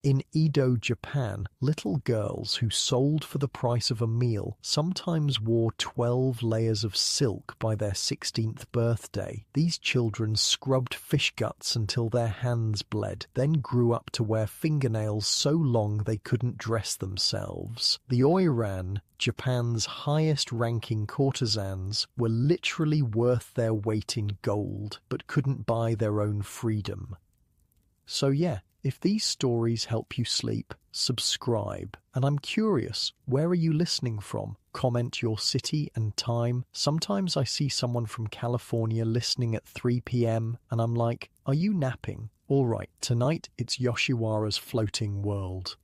In Edo, Japan, little girls who sold for the price of a meal sometimes wore 12 layers of silk by their 16th birthday. These children scrubbed fish guts until their hands bled, then grew up to wear fingernails so long they couldn't dress themselves. The Oiran, Japan's highest-ranking courtesans, were literally worth their weight in gold, but couldn't buy their own freedom. So yeah, if these stories help you sleep, subscribe. And I'm curious, where are you listening from? Comment your city and time. Sometimes I see someone from California listening at 3 p.m. and I'm like, are you napping? All right, tonight it's Yoshiwara's Floating World.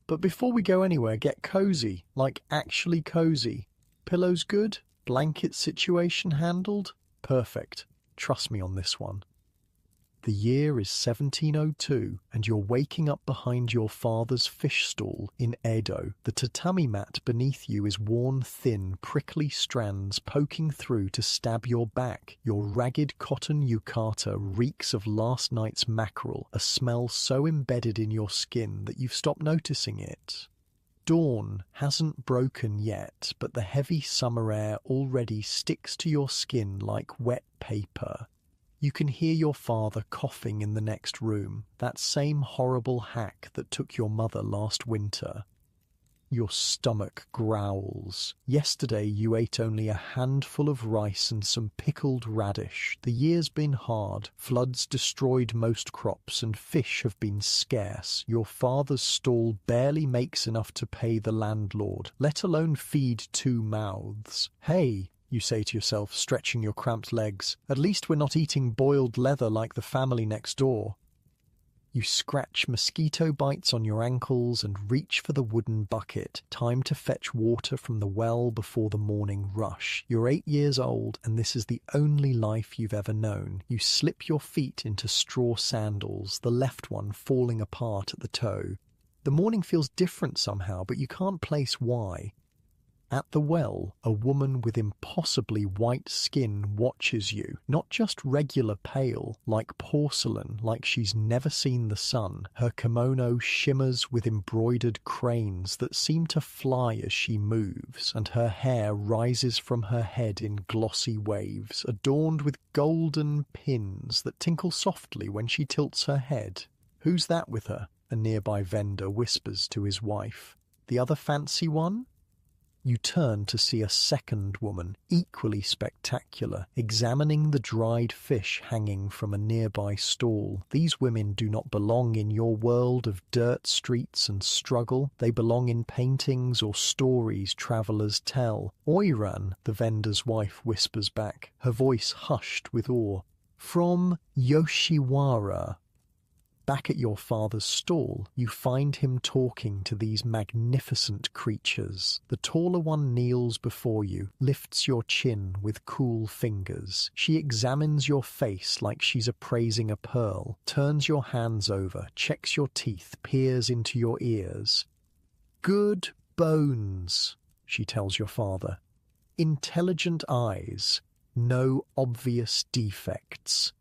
But before we go anywhere, get cozy, like actually cozy. Pillows good? Blanket situation handled? Perfect. Trust me on this one. The year is 1702, and you're waking up behind your father's fish stall in Edo. The tatami mat beneath you is worn thin, prickly strands poking through to stab your back. Your ragged cotton yukata reeks of last night's mackerel, a smell so embedded in your skin that you've stopped noticing it. Dawn hasn't broken yet, but the heavy summer air already sticks to your skin like wet paper. You can hear your father coughing in the next room, that same horrible hack that took your mother last winter. Your stomach growls. Yesterday you ate only a handful of rice and some pickled radish. The year's been hard. Floods destroyed most crops and fish have been scarce. Your father's stall barely makes enough to pay the landlord, let alone feed 2 mouths. Hey, you say to yourself, stretching your cramped legs. At least we're not eating boiled leather like the family next door. You scratch mosquito bites on your ankles and reach for the wooden bucket. Time to fetch water from the well before the morning rush. You're 8 years old, and this is the only life you've ever known. You slip your feet into straw sandals, the left one falling apart at the toe. The morning feels different somehow, but you can't place why. At the well, a woman with impossibly white skin watches you, not just regular pale, like porcelain, like she's never seen the sun. Her kimono shimmers with embroidered cranes that seem to fly as she moves, and her hair rises from her head in glossy waves, adorned with golden pins that tinkle softly when she tilts her head. "Who's that with her?" a nearby vendor whispers to his wife. "The other fancy one?" You turn to see a second woman, equally spectacular, examining the dried fish hanging from a nearby stall. These women do not belong in your world of dirt streets and struggle. They belong in paintings or stories travelers tell. "Oiran," the vendor's wife whispers back, her voice hushed with awe. "From Yoshiwara." Back at your father's stall, you find him talking to these magnificent creatures. The taller one kneels before you, lifts your chin with cool fingers. She examines your face like she's appraising a pearl, turns your hands over, checks your teeth, peers into your ears. "Good bones," she tells your father. "Intelligent eyes. No obvious defects."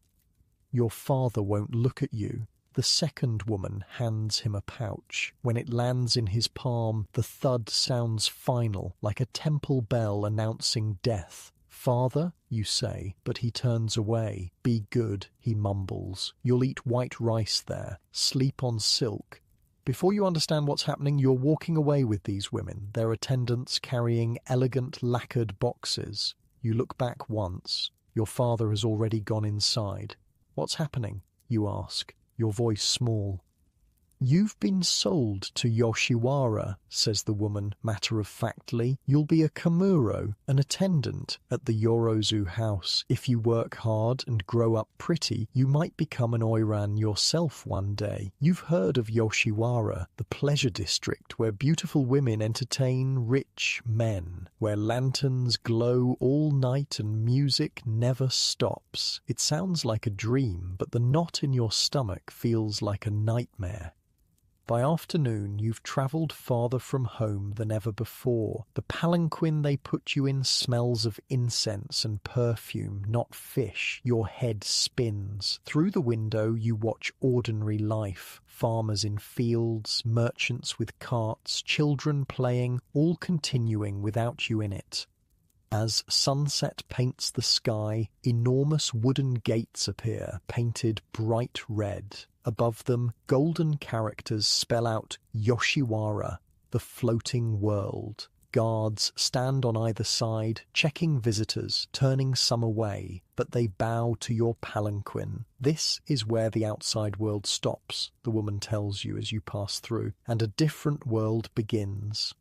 Your father won't look at you. The second woman hands him a pouch. When it lands in his palm, the thud sounds final, like a temple bell announcing death. "Father," you say, but he turns away. "Be good," he mumbles. "You'll eat white rice there. Sleep on silk." Before you understand what's happening, you're walking away with these women, their attendants carrying elegant lacquered boxes. You look back once. Your father has already gone inside. "What's happening?" you ask, your voice small. "You've been sold to Yoshiwara," says the woman matter-of-factly. "You'll be a kamuro, an attendant, at the Yorozu house. If you work hard and grow up pretty, you might become an Oiran yourself one day. You've heard of Yoshiwara, the pleasure district where beautiful women entertain rich men, where lanterns glow all night and music never stops. It sounds like a dream, but the knot in your stomach feels like a nightmare." By afternoon, you've travelled farther from home than ever before. The palanquin they put you in smells of incense and perfume, not fish. Your head spins. Through the window, you watch ordinary life. Farmers in fields, merchants with carts, children playing, all continuing without you in it. As sunset paints the sky, enormous wooden gates appear, painted bright red. Above them, golden characters spell out Yoshiwara, the floating world. Guards stand on either side, checking visitors, turning some away, but they bow to your palanquin. This is where the outside world stops, the woman tells you as you pass through, and a different world begins.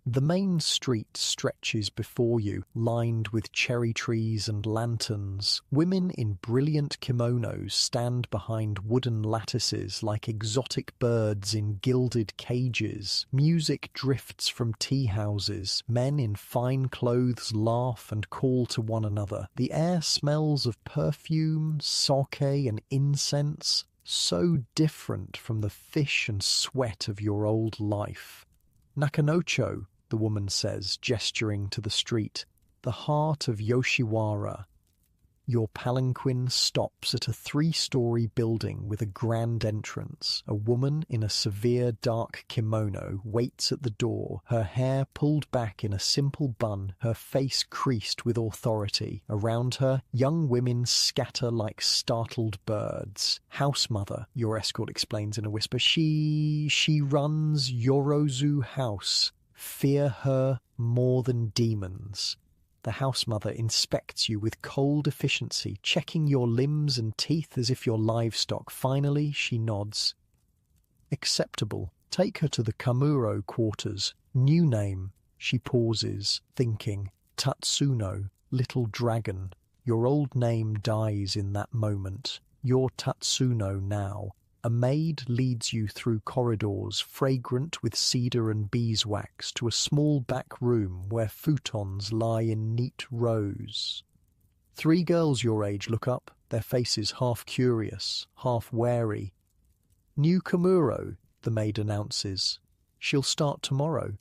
The main street stretches before you, lined with cherry trees and lanterns. Women in brilliant kimonos stand behind wooden lattices like exotic birds in gilded cages. Music drifts from tea houses. Men in fine clothes laugh and call to one another. The air smells of perfume, sake and incense, so different from the fish and sweat of your old life. Nakanocho, the woman says, gesturing to the street, the heart of Yoshiwara. Your palanquin stops at a 3-story building with a grand entrance. A woman in a severe dark kimono waits at the door, her hair pulled back in a simple bun, her face creased with authority. Around her, young women scatter like startled birds. House mother, your escort explains in a whisper. She runs Yorozu House. Fear her more than demons. The house mother inspects you with cold efficiency, checking your limbs and teeth as if you're livestock. Finally, she nods. Acceptable. Take her to the Kamuro quarters. New name. She pauses, thinking. Tatsuno, little dragon. Your old name dies in that moment. You're Tatsuno now. A maid leads you through corridors fragrant with cedar and beeswax to a small back room where futons lie in neat rows. 3 girls your age look up, their faces half curious, half wary. New Kamuro, the maid announces. She'll start tomorrow.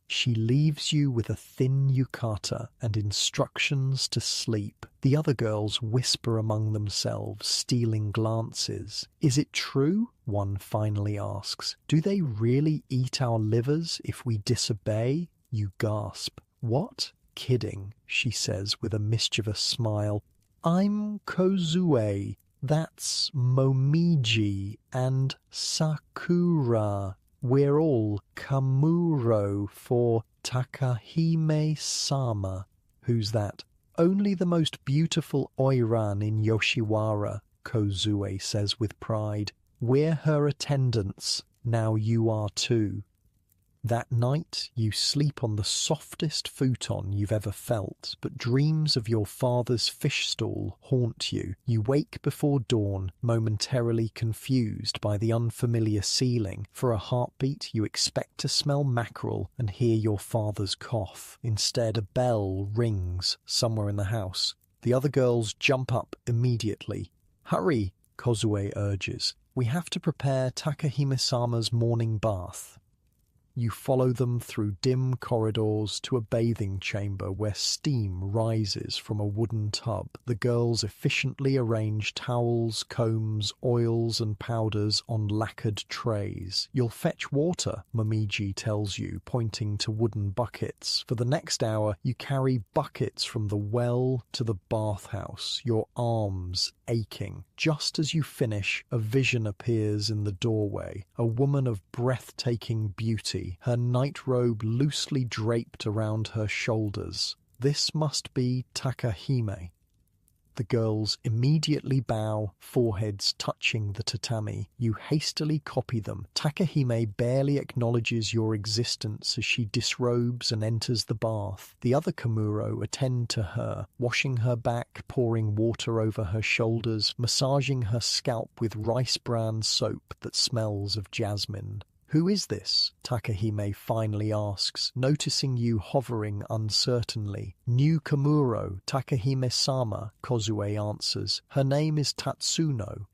She leaves you with a thin yukata and instructions to sleep. The other girls whisper among themselves, stealing glances. Is it true? One finally asks. Do they really eat our livers if we disobey? You gasp. What? Kidding, she says with a mischievous smile. I'm Kozue. That's Momiji and Sakura. We're all Kamuro for Takahime-sama. Who's that? Only the most beautiful Oiran in Yoshiwara, Kozue says with pride. We're her attendants. Now you are too. That night you sleep on the softest futon you've ever felt, but dreams of your father's fish stall haunt you. You wake before dawn, momentarily confused by the unfamiliar ceiling. For a heartbeat you expect to smell mackerel and hear your father's cough. Instead, a bell rings somewhere in the house. The other girls jump up immediately. Hurry, Kozue urges. We have to prepare Takahime-sama's morning bath. You follow them through dim corridors to a bathing chamber where steam rises from a wooden tub. The girls efficiently arrange towels, combs, oils and powders on lacquered trays. You'll fetch water, Momiji tells you, pointing to wooden buckets. For the next hour, you carry buckets from the well to the bathhouse, your arms aching. Just as you finish, a vision appears in the doorway, a woman of breathtaking beauty, her nightrobe loosely draped around her shoulders. This must be Takahime. The girls immediately bow, foreheads touching the tatami. You hastily copy them. Takahime barely acknowledges your existence as she disrobes and enters the bath. The other Kamuro attend to her, washing her back, pouring water over her shoulders, massaging her scalp with rice bran soap that smells of jasmine. Who is this? Takahime finally asks, noticing you hovering uncertainly. New Kamuro, Takahime-sama, Kozue answers. Her name is Tatsuno.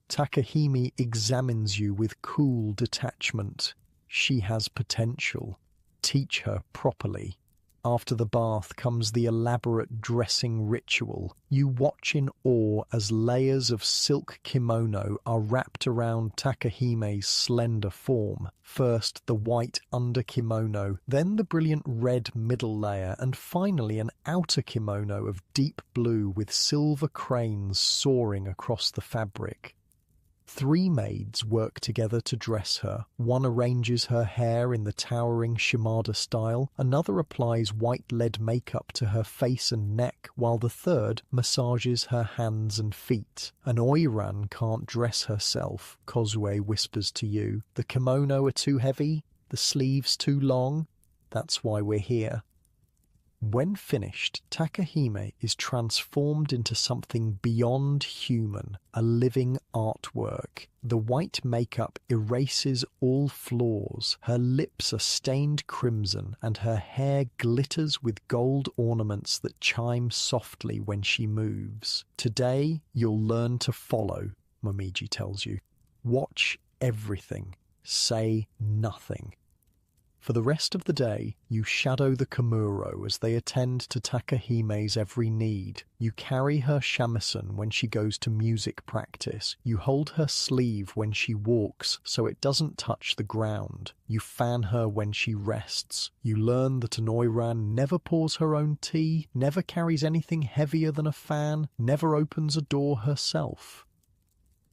Takahime examines you with cool detachment. She has potential. Teach her properly. After the bath comes the elaborate dressing ritual. You watch in awe as layers of silk kimono are wrapped around Takahime's slender form. First the white under kimono, then the brilliant red middle layer, and finally an outer kimono of deep blue with silver cranes soaring across the fabric. 3 maids work together to dress her. One arranges her hair in the towering Shimada style, another applies white lead makeup to her face and neck, while the third massages her hands and feet. An Oiran can't dress herself, Kozue whispers to you. The kimono are too heavy, the sleeves too long. That's why we're here. When finished, Takahime is transformed into something beyond human, a living artwork. The white makeup erases all flaws, her lips are stained crimson, and her hair glitters with gold ornaments that chime softly when she moves. Today, you'll learn to follow, Momiji tells you. Watch everything. Say nothing. For the rest of the day, you shadow the Komuro as they attend to Takahime's every need. You carry her shamisen when she goes to music practice. You hold her sleeve when she walks so it doesn't touch the ground. You fan her when she rests. You learn that an Oiran never pours her own tea, never carries anything heavier than a fan, never opens a door herself.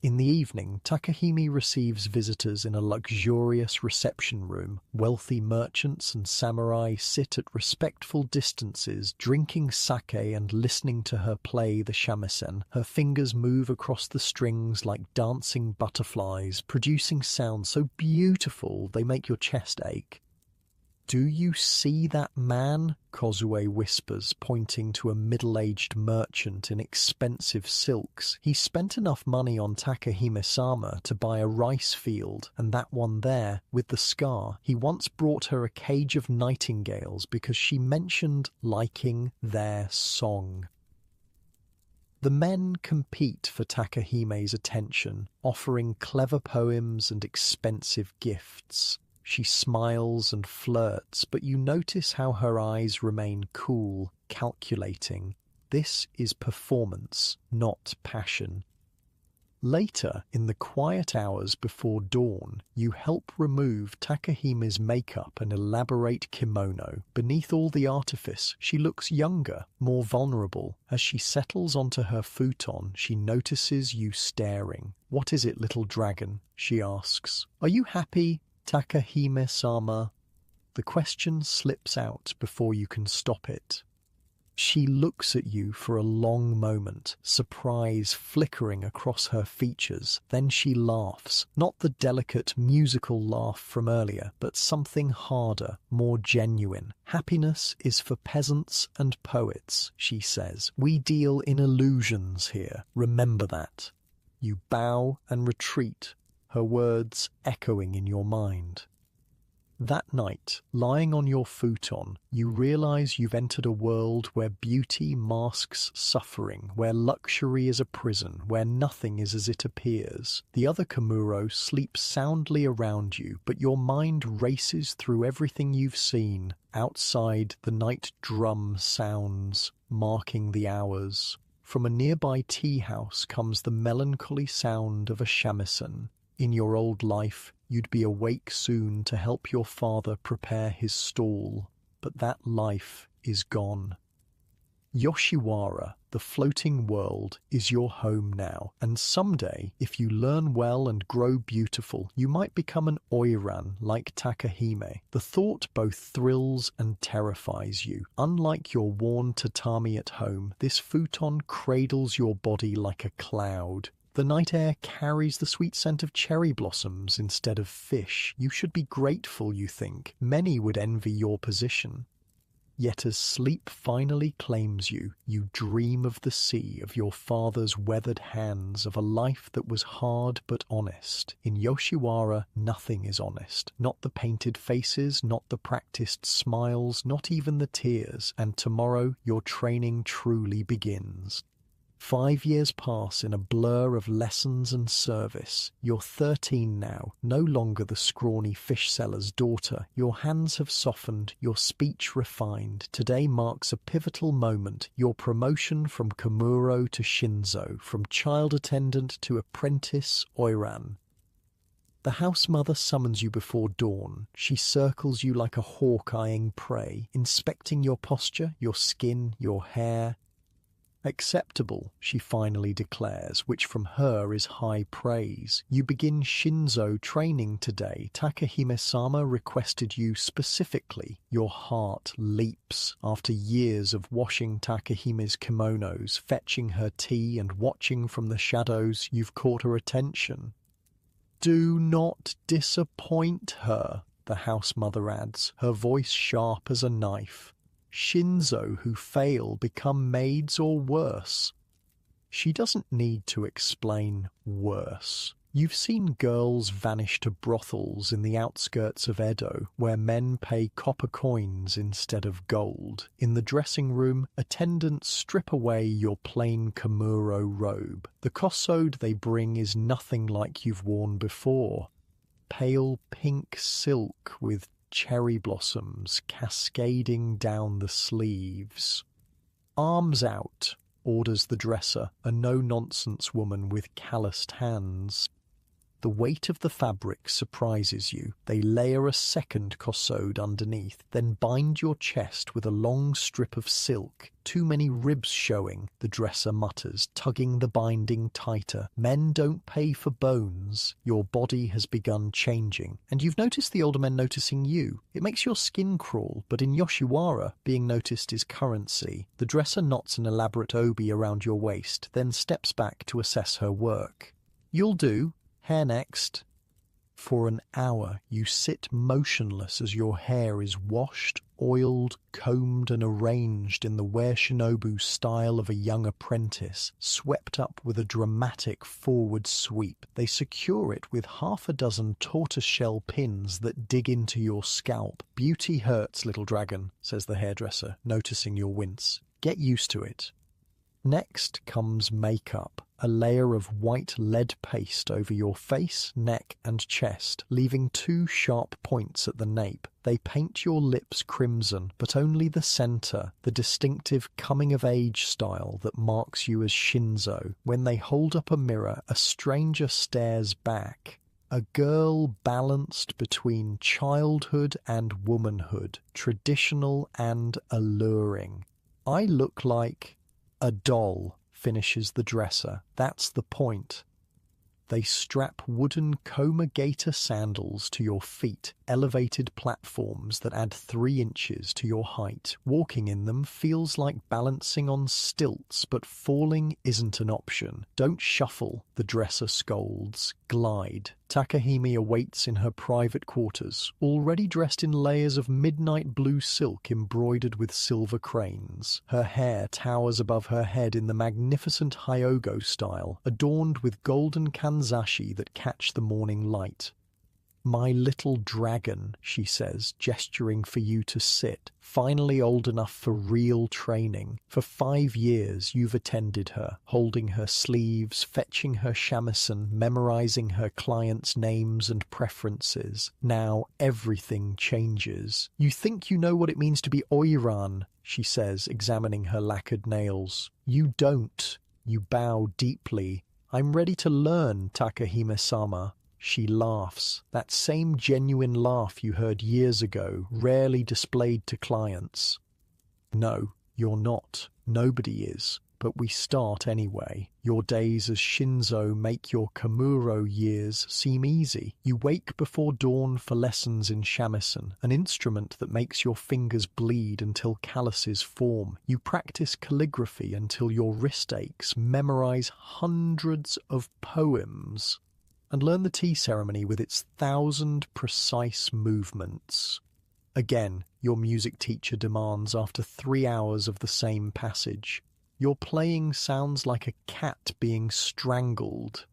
In the evening, Takahime receives visitors in a luxurious reception room. Wealthy merchants and samurai sit at respectful distances, drinking sake and listening to her play the shamisen. Her fingers move across the strings like dancing butterflies, producing sounds so beautiful they make your chest ache. "Do you see that man?" Kozue whispers, pointing to a middle-aged merchant in expensive silks. "He spent enough money on Takahime-sama to buy a rice field, and that one there, with the scar, he once brought her a cage of nightingales because she mentioned liking their song." The men compete for Takahime's attention, offering clever poems and expensive gifts. She smiles and flirts, but you notice how her eyes remain cool, calculating. This is performance, not passion. Later, in the quiet hours before dawn, you help remove Takahime's makeup and elaborate kimono. Beneath all the artifice, she looks younger, more vulnerable. As she settles onto her futon, she notices you staring. "What is it, little dragon?" she asks. "Are you happy, Takahime-sama?" The question slips out before you can stop it. She looks at you for a long moment, surprise flickering across her features. Then she laughs, not the delicate musical laugh from earlier, but something harder, more genuine. "Happiness is for peasants and poets," she says. "We deal in illusions here. Remember that." You bow and retreat, her words echoing in your mind. That night, lying on your futon, you realize you've entered a world where beauty masks suffering, where luxury is a prison, where nothing is as it appears. The other Komuro sleeps soundly around you, but your mind races through everything you've seen. Outside, the night drum sounds, marking the hours. From a nearby tea house comes the melancholy sound of a shamisen. In your old life, you'd be awake soon to help your father prepare his stall, but that life is gone. Yoshiwara, the floating world, is your home now, and someday, if you learn well and grow beautiful, you might become an Oiran like Takahime. The thought both thrills and terrifies you. Unlike your worn tatami at home, this futon cradles your body like a cloud. The night air carries the sweet scent of cherry blossoms instead of fish. You should be grateful, you think. Many would envy your position. Yet as sleep finally claims you, you dream of the sea, of your father's weathered hands, of a life that was hard but honest. In Yoshiwara, nothing is honest. Not the painted faces, not the practiced smiles, not even the tears. And tomorrow, your training truly begins. 5 years pass in a blur of lessons and service. You're 13 now, no longer the scrawny fish seller's daughter. Your hands have softened, your speech refined. Today marks a pivotal moment, your promotion from Komuro to Shinzo, from child attendant to apprentice Oiran. The house mother summons you before dawn. She circles you like a hawk eyeing prey, inspecting your posture, your skin, your hair. Acceptable, she finally declares, which from her is high praise. You begin Shinzo training today. Takahime-sama requested you specifically. Your heart leaps. After years of washing Takahime's kimonos, fetching her tea and watching from the shadows, you've caught her attention. Do not disappoint her, the house mother adds, her voice sharp as a knife. Shinzo who fail become maids or worse. She doesn't need to explain worse. You've seen girls vanish to brothels in the outskirts of Edo, where men pay copper coins instead of gold. In the dressing room, attendants strip away your plain Komuro robe. The kosode they bring is nothing like you've worn before. Pale pink silk with cherry blossoms cascading down the sleeves. Arms out, orders the dresser, a no-nonsense woman with calloused hands. The weight of the fabric surprises you. They layer a second kosode underneath, then bind your chest with a long strip of silk. Too many ribs showing, the dresser mutters, tugging the binding tighter. Men don't pay for bones. Your body has begun changing, and you've noticed the older men noticing you. It makes your skin crawl, but in Yoshiwara, being noticed is currency. The dresser knots an elaborate obi around your waist, then steps back to assess her work. You'll do. Hair next. For an hour you sit motionless as your hair is washed, oiled, combed and arranged in the wear-shinobu style of a young apprentice, swept up with a dramatic forward sweep. They secure it with 6 tortoiseshell pins that dig into your scalp. Beauty hurts, little dragon, says the hairdresser, noticing your wince. Get used to it. Next comes makeup, a layer of white lead paste over your face, neck and chest, leaving 2 sharp points at the nape. They paint your lips crimson, but only the center, the distinctive coming-of-age style that marks you as Shinzo. When they hold up a mirror, a stranger stares back. A girl balanced between childhood and womanhood, traditional and alluring. I look like a doll, finishes the dresser. That's the point. They strap wooden Koma gaiter sandals to your feet, elevated platforms that add 3 inches to your height. Walking in them feels like balancing on stilts, but falling isn't an option. Don't shuffle, the dresser scolds. Glide. Takahime awaits in her private quarters, already dressed in layers of midnight blue silk embroidered with silver cranes. Her hair towers above her head in the magnificent Hyogo style, adorned with golden kanzashi that catch the morning light. My little dragon, she says, gesturing for you to sit, finally old enough for real training. For 5 years you've attended her, holding her sleeves, fetching her shamisen, memorizing her clients' names and preferences. Now everything changes. You think you know what it means to be Oiran, she says, examining her lacquered nails. You don't. You bow deeply. I'm ready to learn, Takahime-sama. She laughs, that same genuine laugh you heard years ago, rarely displayed to clients. No, you're not. Nobody is. But we start anyway. Your days as Shinzo make your Komuro years seem easy. You wake before dawn for lessons in shamisen, an instrument that makes your fingers bleed until calluses form. You practice calligraphy until your wrist aches, memorize hundreds of poems, and learn the tea ceremony with its 1,000 precise movements. Again, your music teacher demands after 3 hours of the same passage. Your playing sounds like a cat being strangled.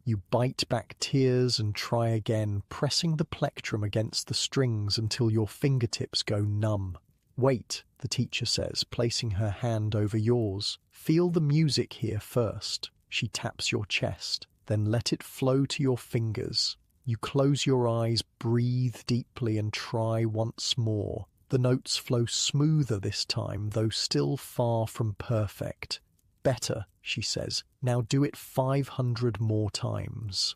You bite back tears and try again, pressing the plectrum against the strings until your fingertips go numb. Wait, the teacher says, placing her hand over yours. Feel the music here first. She taps your chest, then let it flow to your fingers. You close your eyes, breathe deeply, and try once more. The notes flow smoother this time, though still far from perfect. Better, she says. Now do it 500 more times.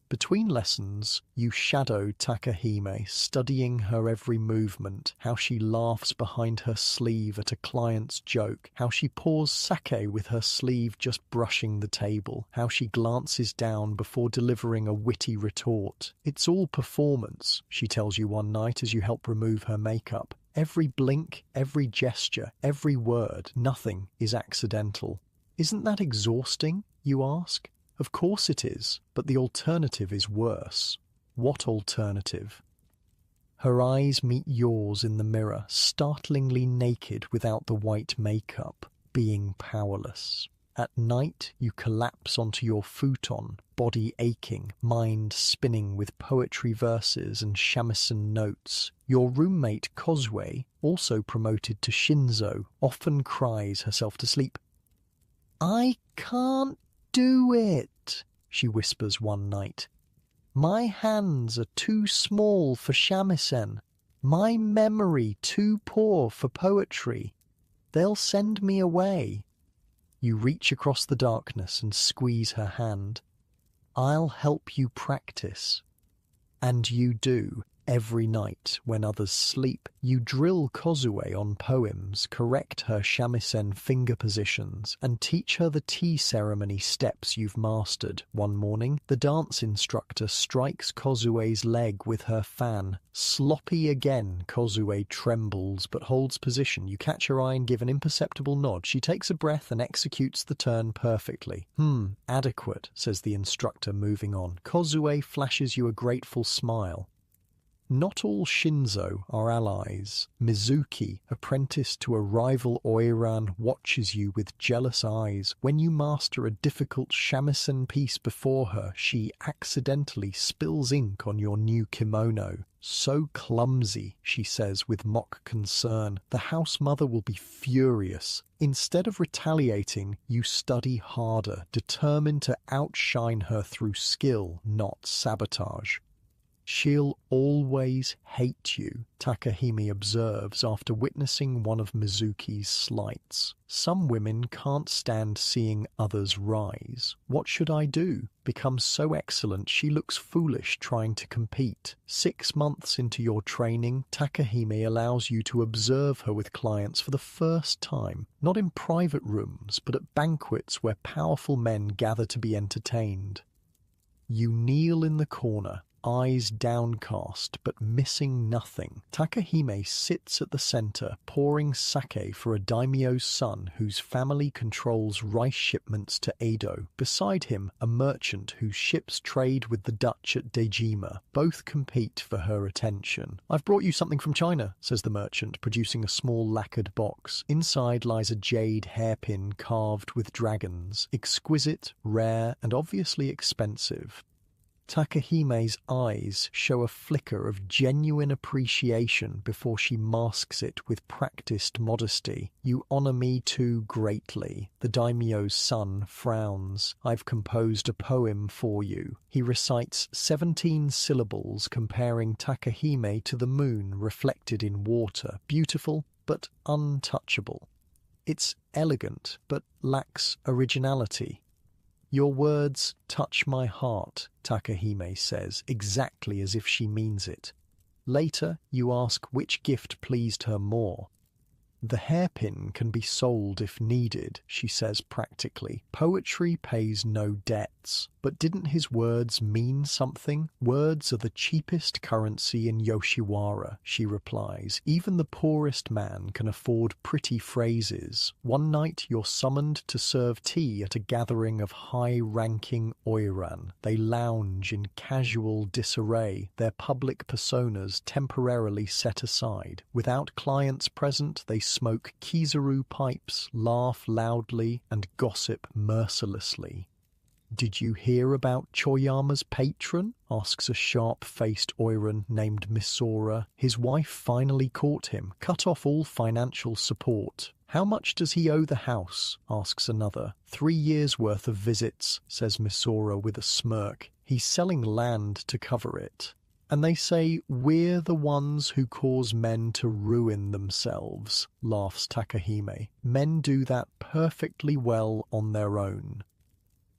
Between lessons, you shadow Takahime, studying her every movement, how she laughs behind her sleeve at a client's joke, how she pours sake with her sleeve just brushing the table, how she glances down before delivering a witty retort. It's all performance, she tells you one night as you help remove her makeup. Every blink, every gesture, every word, nothing is accidental. Isn't that exhausting, you ask? Of course it is, but the alternative is worse. What alternative? Her eyes meet yours in the mirror, startlingly naked without the white makeup, being powerless. At night, you collapse onto your futon, body aching, mind spinning with poetry verses and shamisen notes. Your roommate Kozue, also promoted to Shinzo, often cries herself to sleep. "I can't do it," she whispers one night. "My hands are too small for shamisen. My memory too poor for poetry. They'll send me away." You reach across the darkness and squeeze her hand. "I'll help you practice." And you do. Every night, when others sleep, you drill Kozue on poems, correct her shamisen finger positions, and teach her the tea ceremony steps you've mastered. One morning, the dance instructor strikes Kozue's leg with her fan. Sloppy again, Kozue trembles but holds position. You catch her eye and give an imperceptible nod. She takes a breath and executes the turn perfectly. Adequate, says the instructor, moving on. Kozue flashes you a grateful smile. Not all Shinzo are allies. Mizuki, apprenticed to a rival Oiran, watches you with jealous eyes. When you master a difficult shamisen piece before her, she accidentally spills ink on your new kimono. "So clumsy," she says with mock concern. "The house mother will be furious." Instead of retaliating, you study harder, determined to outshine her through skill, not sabotage. "She'll always hate you," Takahime observes after witnessing one of Mizuki's slights. "Some women can't stand seeing others rise. What should I do? Become so excellent she looks foolish trying to compete." 6 months into your training, Takahime allows you to observe her with clients for the first time, not in private rooms, but at banquets where powerful men gather to be entertained. You kneel in the corner, eyes downcast but missing nothing. Takahime sits at the center, pouring sake for a daimyo's son whose family controls rice shipments to Edo. Beside him, a merchant whose ships trade with the Dutch at Dejima. Both compete for her attention. "I've brought you something from China," says the merchant, producing a small lacquered box. Inside lies a jade hairpin carved with dragons, exquisite, rare, and obviously expensive. Takahime's eyes show a flicker of genuine appreciation before she masks it with practiced modesty. "You honor me too greatly." The daimyo's son frowns. "I've composed a poem for you." He recites 17 syllables comparing Takahime to the moon reflected in water, beautiful but untouchable. It's elegant but lacks originality. "Your words touch my heart," Takahime says, exactly as if she means it. Later, you ask which gift pleased her more. "The hairpin can be sold if needed," she says practically. "Poetry pays no debts." But didn't his words mean something? "Words are the cheapest currency in Yoshiwara," she replies. "Even the poorest man can afford pretty phrases." One night you're summoned to serve tea at a gathering of high-ranking Oiran. They lounge in casual disarray, their public personas temporarily set aside. Without clients present, they smoke kizaru pipes, laugh loudly, and gossip mercilessly. Did you hear about Choyama's patron? Asks a sharp-faced Oiran named Misora. His wife finally caught him, cut off all financial support. How much does he owe the house? Asks another. 3 years' worth of visits, says Misora with a smirk. He's selling land to cover it. And they say, we're the ones who cause men to ruin themselves, laughs Takahime. Men do that perfectly well on their own.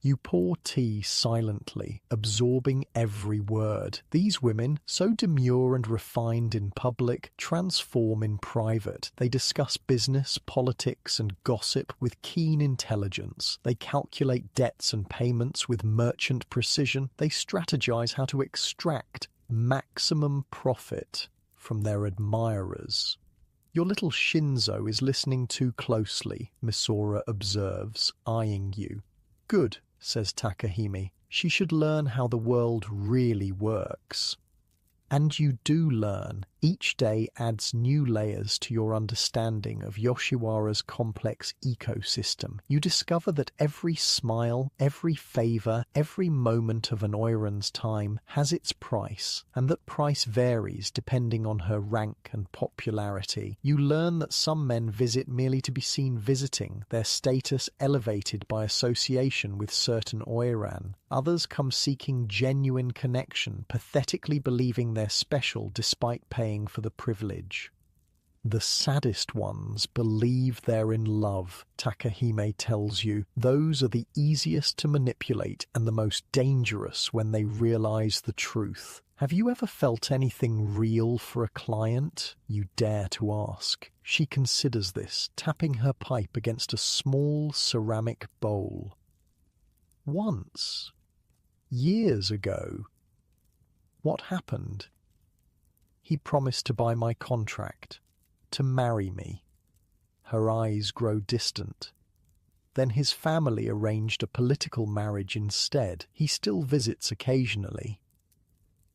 You pour tea silently, absorbing every word. These women, so demure and refined in public, transform in private. They discuss business, politics, and gossip with keen intelligence. They calculate debts and payments with merchant precision. They strategize how to extract maximum profit from their admirers. Your little Shinzo is listening too closely, Misora observes, eyeing you. Good, says Takahime. She should learn how the world really works. And you do learn. Each day adds new layers to your understanding of Yoshiwara's complex ecosystem. You discover that every smile, every favor, every moment of an Oiran's time has its price, and that price varies depending on her rank and popularity. You learn that some men visit merely to be seen visiting, their status elevated by association with certain Oiran. Others come seeking genuine connection, pathetically believing they're special despite paying for the privilege. The saddest ones believe they're in love, Takahime tells you. Those are the easiest to manipulate and the most dangerous when they realize the truth. Have you ever felt anything real for a client? You dare to ask. She considers this, tapping her pipe against a small ceramic bowl. Once. Years ago. What happened? He promised to buy my contract, to marry me. Her eyes grow distant. Then his family arranged a political marriage instead. He still visits occasionally.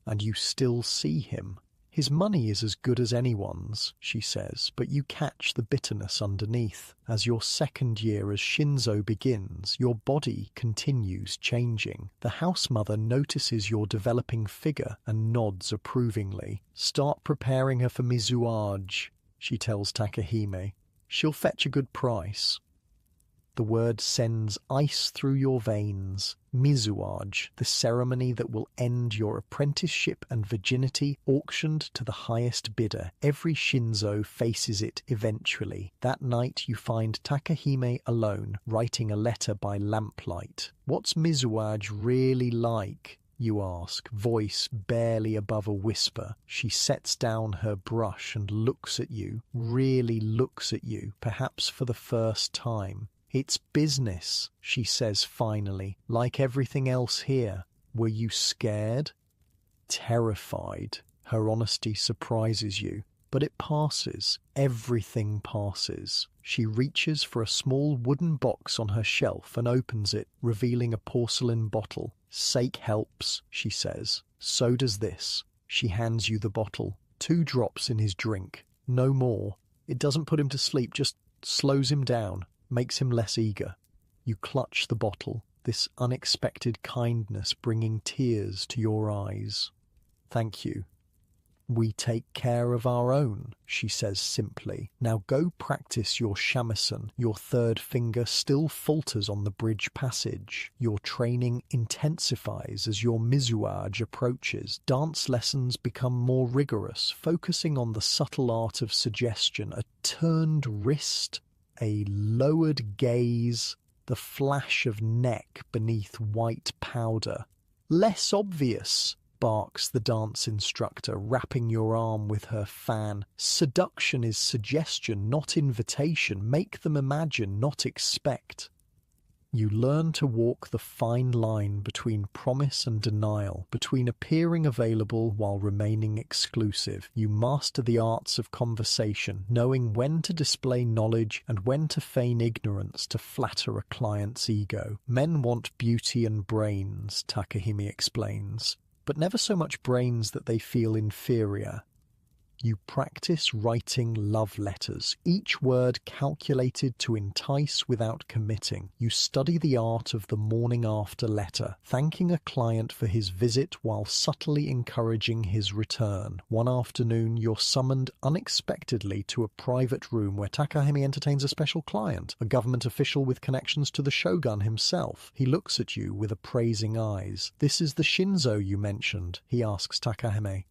And you still see him. His money is as good as anyone's, she says, but you catch the bitterness underneath. As your second year as Shinzo begins, your body continues changing. The house mother notices your developing figure and nods approvingly. Start preparing her for Mizuage, she tells Takahime. She'll fetch a good price. The word sends ice through your veins. Mizuage, the ceremony that will end your apprenticeship and virginity, auctioned to the highest bidder. Every Shinzo faces it eventually. That night you find Takahime alone, writing a letter by lamplight. What's Mizuage really like? You ask, voice barely above a whisper. She sets down her brush and looks at you, really looks at you, perhaps for the first time. It's business, she says finally, like everything else here. Were you scared? Terrified. Her honesty surprises you, but it passes. Everything passes. She reaches for a small wooden box on her shelf and opens it, revealing a porcelain bottle. Sake helps, she says. So does this. She hands you the bottle. 2 drops in his drink. No more. It doesn't put him to sleep, just slows him down. Makes him less eager. You clutch the bottle, this unexpected kindness bringing tears to your eyes. Thank you. We take care of our own, she says simply. Now go practice your shamisen. Your third finger still falters on the bridge passage. Your training intensifies as your Mizuage approaches. Dance lessons become more rigorous, focusing on the subtle art of suggestion, a turned wrist, a lowered gaze, the flash of neck beneath white powder. Less obvious, barks the dance instructor, wrapping your arm with her fan. Seduction is suggestion, not invitation. Make them imagine, not expect. You learn to walk the fine line between promise and denial, between appearing available while remaining exclusive. You master the arts of conversation, knowing when to display knowledge and when to feign ignorance to flatter a client's ego. Men want beauty and brains, Takahime explains, but never so much brains that they feel inferior. You practice writing love letters, each word calculated to entice without committing. You study the art of the morning after letter, thanking a client for his visit while subtly encouraging his return. One afternoon, you're summoned unexpectedly to a private room where Takahime entertains a special client, a government official with connections to the shogun himself. He looks at you with appraising eyes. "This is the Shinzo you mentioned?" he asks Takahime.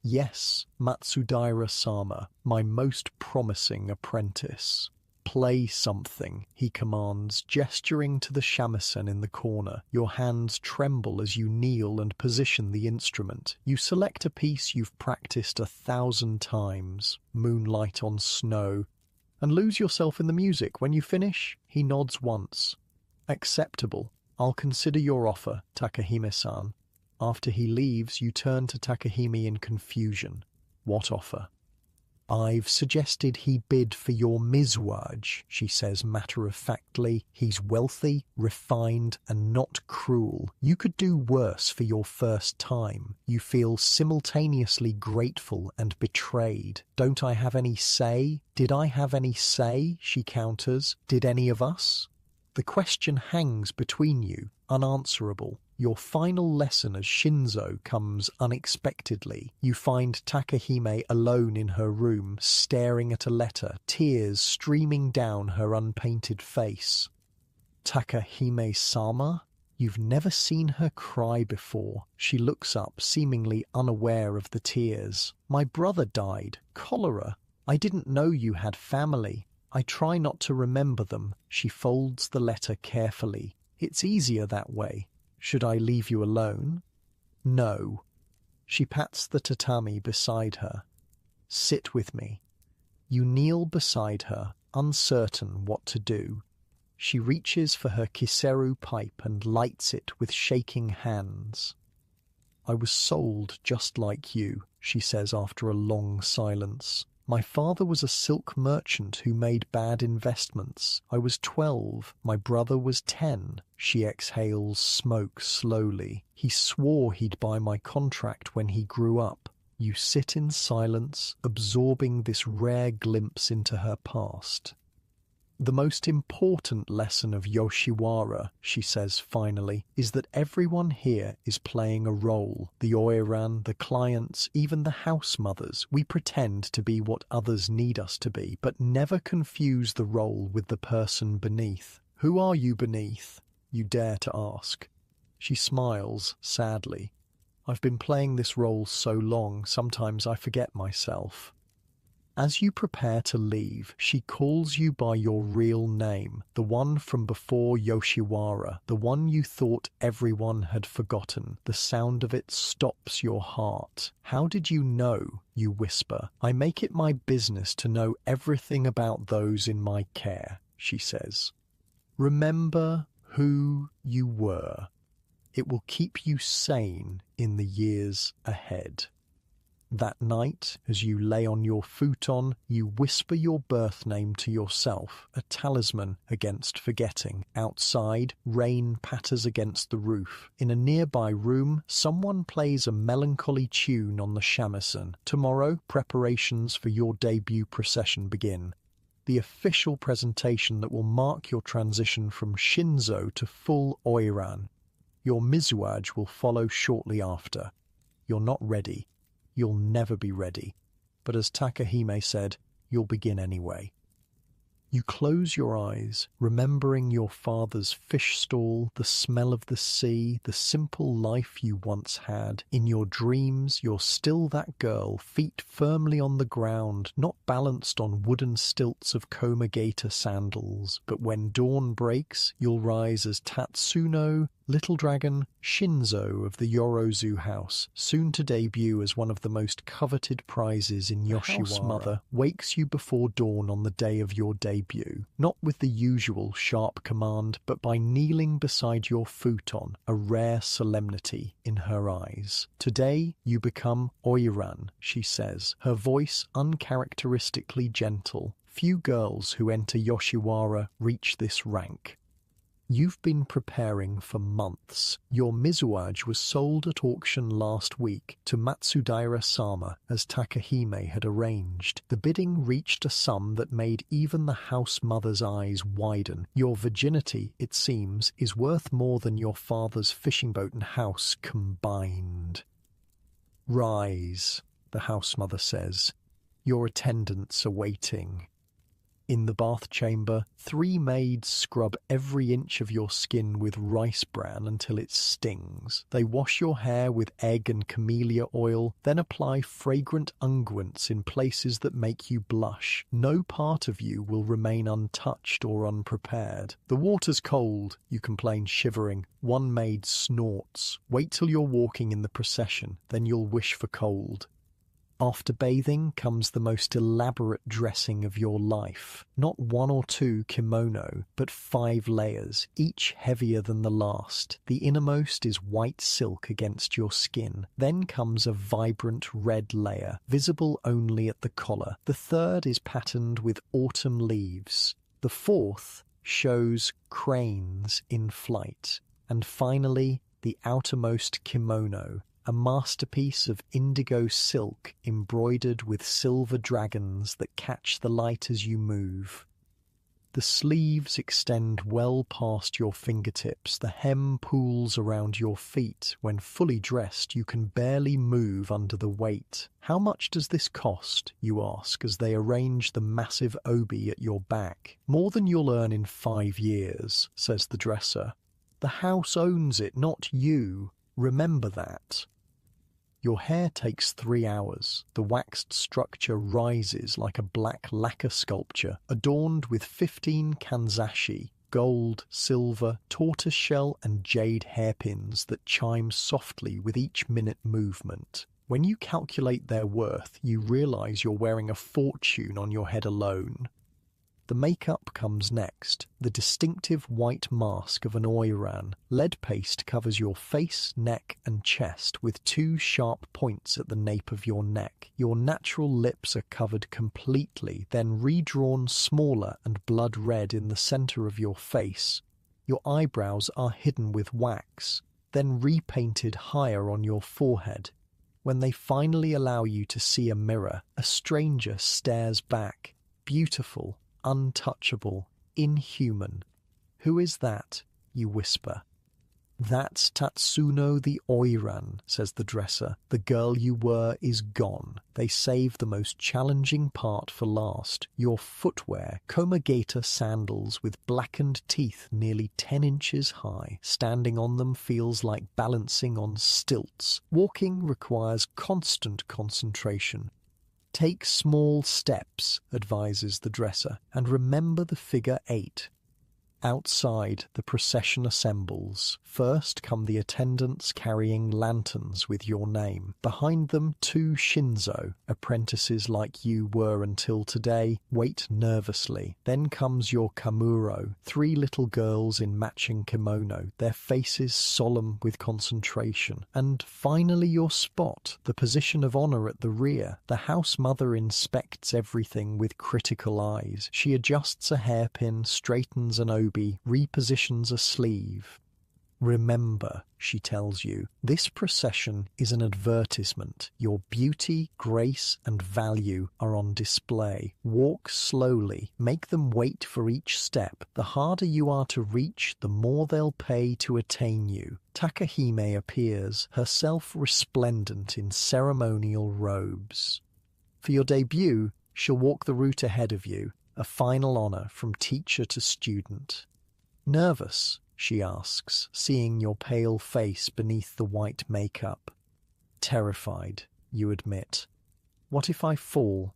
"Yes, Matsudaira-sama, my most promising apprentice." "Play something," he commands, gesturing to the shamisen in the corner. Your hands tremble as you kneel and position the instrument. You select a piece you've practiced 1,000 times, Moonlight on Snow, and lose yourself in the music. When you finish, he nods once. "Acceptable. I'll consider your offer, Takahime-san." After he leaves, you turn to Takahime in confusion. "What offer?" "I've suggested he bid for your Mizwaj," she says matter-of-factly. "He's wealthy, refined, and not cruel. You could do worse for your first time. You feel simultaneously grateful and betrayed. Don't I have any say? Did I have any say?" she counters. "Did any of us?" The question hangs between you, unanswerable. Your final lesson as Shinzo comes unexpectedly. You find Takahime alone in her room, staring at a letter, tears streaming down her unpainted face. "Takahime-sama?" You've never seen her cry before. She looks up, seemingly unaware of the tears. "My brother died. Cholera. I didn't know you had family. I try not to remember them." She folds the letter carefully. "It's easier that way. Should I leave you alone?" "No." She pats the tatami beside her. "Sit with me." You kneel beside her, uncertain what to do. She reaches for her kiseru pipe and lights it with shaking hands. "I was sold just like you," she says after a long silence. "My father was a silk merchant who made bad investments. I was 12. My brother was 10. She exhales smoke slowly. "He swore he'd buy my contract when he grew up." You sit in silence, absorbing this rare glimpse into her past. "The most important lesson of Yoshiwara," she says finally, "is that everyone here is playing a role. The Oiran, the clients, even the house mothers. We pretend to be what others need us to be, but never confuse the role with the person beneath." "Who are you beneath?" you dare to ask. She smiles sadly. "I've been playing this role so long, sometimes I forget myself." As you prepare to leave, she calls you by your real name, the one from before Yoshiwara, the one you thought everyone had forgotten. The sound of it stops your heart. "How did you know?" you whisper. "I make it my business to know everything about those in my care," she says. "Remember who you were. It will keep you sane in the years ahead." That night, as you lay on your futon, you whisper your birth name to yourself, a talisman against forgetting. Outside, rain patters against the roof. In a nearby room, someone plays a melancholy tune on the shamisen. Tomorrow, preparations for your debut procession begin. The official presentation that will mark your transition from Shinzo to full Oiran. Your Mizwaj will follow shortly after. You're not ready. You'll never be ready. But as Takahime said, you'll begin anyway. You close your eyes, remembering your father's fish stall, the smell of the sea, the simple life you once had. In your dreams, you're still that girl, feet firmly on the ground, not balanced on wooden stilts of Komagata sandals. But when dawn breaks, you'll rise as Tatsuno, little dragon, Shinzo of the Yorozu house, soon to debut as one of the most coveted prizes in Yoshiwara. The house mother wakes you before dawn on the day of your debut, not with the usual sharp command, but by kneeling beside your futon, a rare solemnity in her eyes. "Today you become Oiran," she says, her voice uncharacteristically gentle. Few girls who enter Yoshiwara reach this rank. You've been preparing for months. Your mizuage was sold at auction last week to Matsudaira-sama as Takahime had arranged. The bidding reached a sum that made even the house mother's eyes widen. Your virginity, it seems, is worth more than your father's fishing boat and house combined. Rise, the house mother says. Your attendants are waiting. In the bath chamber, 3 maids scrub every inch of your skin with rice bran until it stings. They wash your hair with egg and camellia oil, then apply fragrant unguents in places that make you blush. No part of you will remain untouched or unprepared. The water's cold, you complain, shivering. One maid snorts. Wait till you're walking in the procession, then you'll wish for cold. After bathing comes the most elaborate dressing of your life. Not 1 or 2 kimono, but 5 layers, each heavier than the last. The innermost is white silk against your skin. Then comes a vibrant red layer, visible only at the collar. The third is patterned with autumn leaves. The fourth shows cranes in flight. And finally, the outermost kimono, a masterpiece of indigo silk embroidered with silver dragons that catch the light as you move. The sleeves extend well past your fingertips. The hem pools around your feet. When fully dressed, you can barely move under the weight. How much does this cost, you ask, as they arrange the massive obi at your back? More than you'll earn in 5 years, says the dresser. The house owns it, not you. Remember that. Your hair takes 3 hours. The waxed structure rises like a black lacquer sculpture, adorned with 15 kanzashi, gold, silver, tortoiseshell and jade hairpins that chime softly with each minute movement. When you calculate their worth, you realize you're wearing a fortune on your head alone. The makeup comes next, the distinctive white mask of an Oiran. Lead paste covers your face, neck and chest with 2 sharp points at the nape of your neck. Your natural lips are covered completely, then redrawn smaller and blood red in the center of your face. Your eyebrows are hidden with wax, then repainted higher on your forehead. When they finally allow you to see a mirror, a stranger stares back, beautiful, untouchable, inhuman. Who is that? You whisper. That's Tatsuno the Oiran, says the dresser. The girl you were is gone. They save the most challenging part for last. Your footwear, Komagata sandals with blackened teeth nearly 10 inches high. Standing on them feels like balancing on stilts. Walking requires constant concentration. Take small steps, advises the dresser, and remember the figure 8. Outside, the procession assembles. First come the attendants carrying lanterns with your name. Behind them, 2 shinzo, apprentices like you were until today, wait nervously. Then comes your kamuro, 3 little girls in matching kimono, their faces solemn with concentration. And finally your spot, the position of honor at the rear. The house mother inspects everything with critical eyes. She adjusts a hairpin, straightens an repositions a sleeve. Remember, she tells you, this procession is an advertisement. Your beauty, grace, and value are on display. Walk slowly. Make them wait for each step. The harder you are to reach, the more they'll pay to attain you. Takahime appears, herself resplendent in ceremonial robes. For your debut, she'll walk the route ahead of you. A final honor from teacher to student. Nervous, she asks, seeing your pale face beneath the white makeup. Terrified, you admit. What if I fall?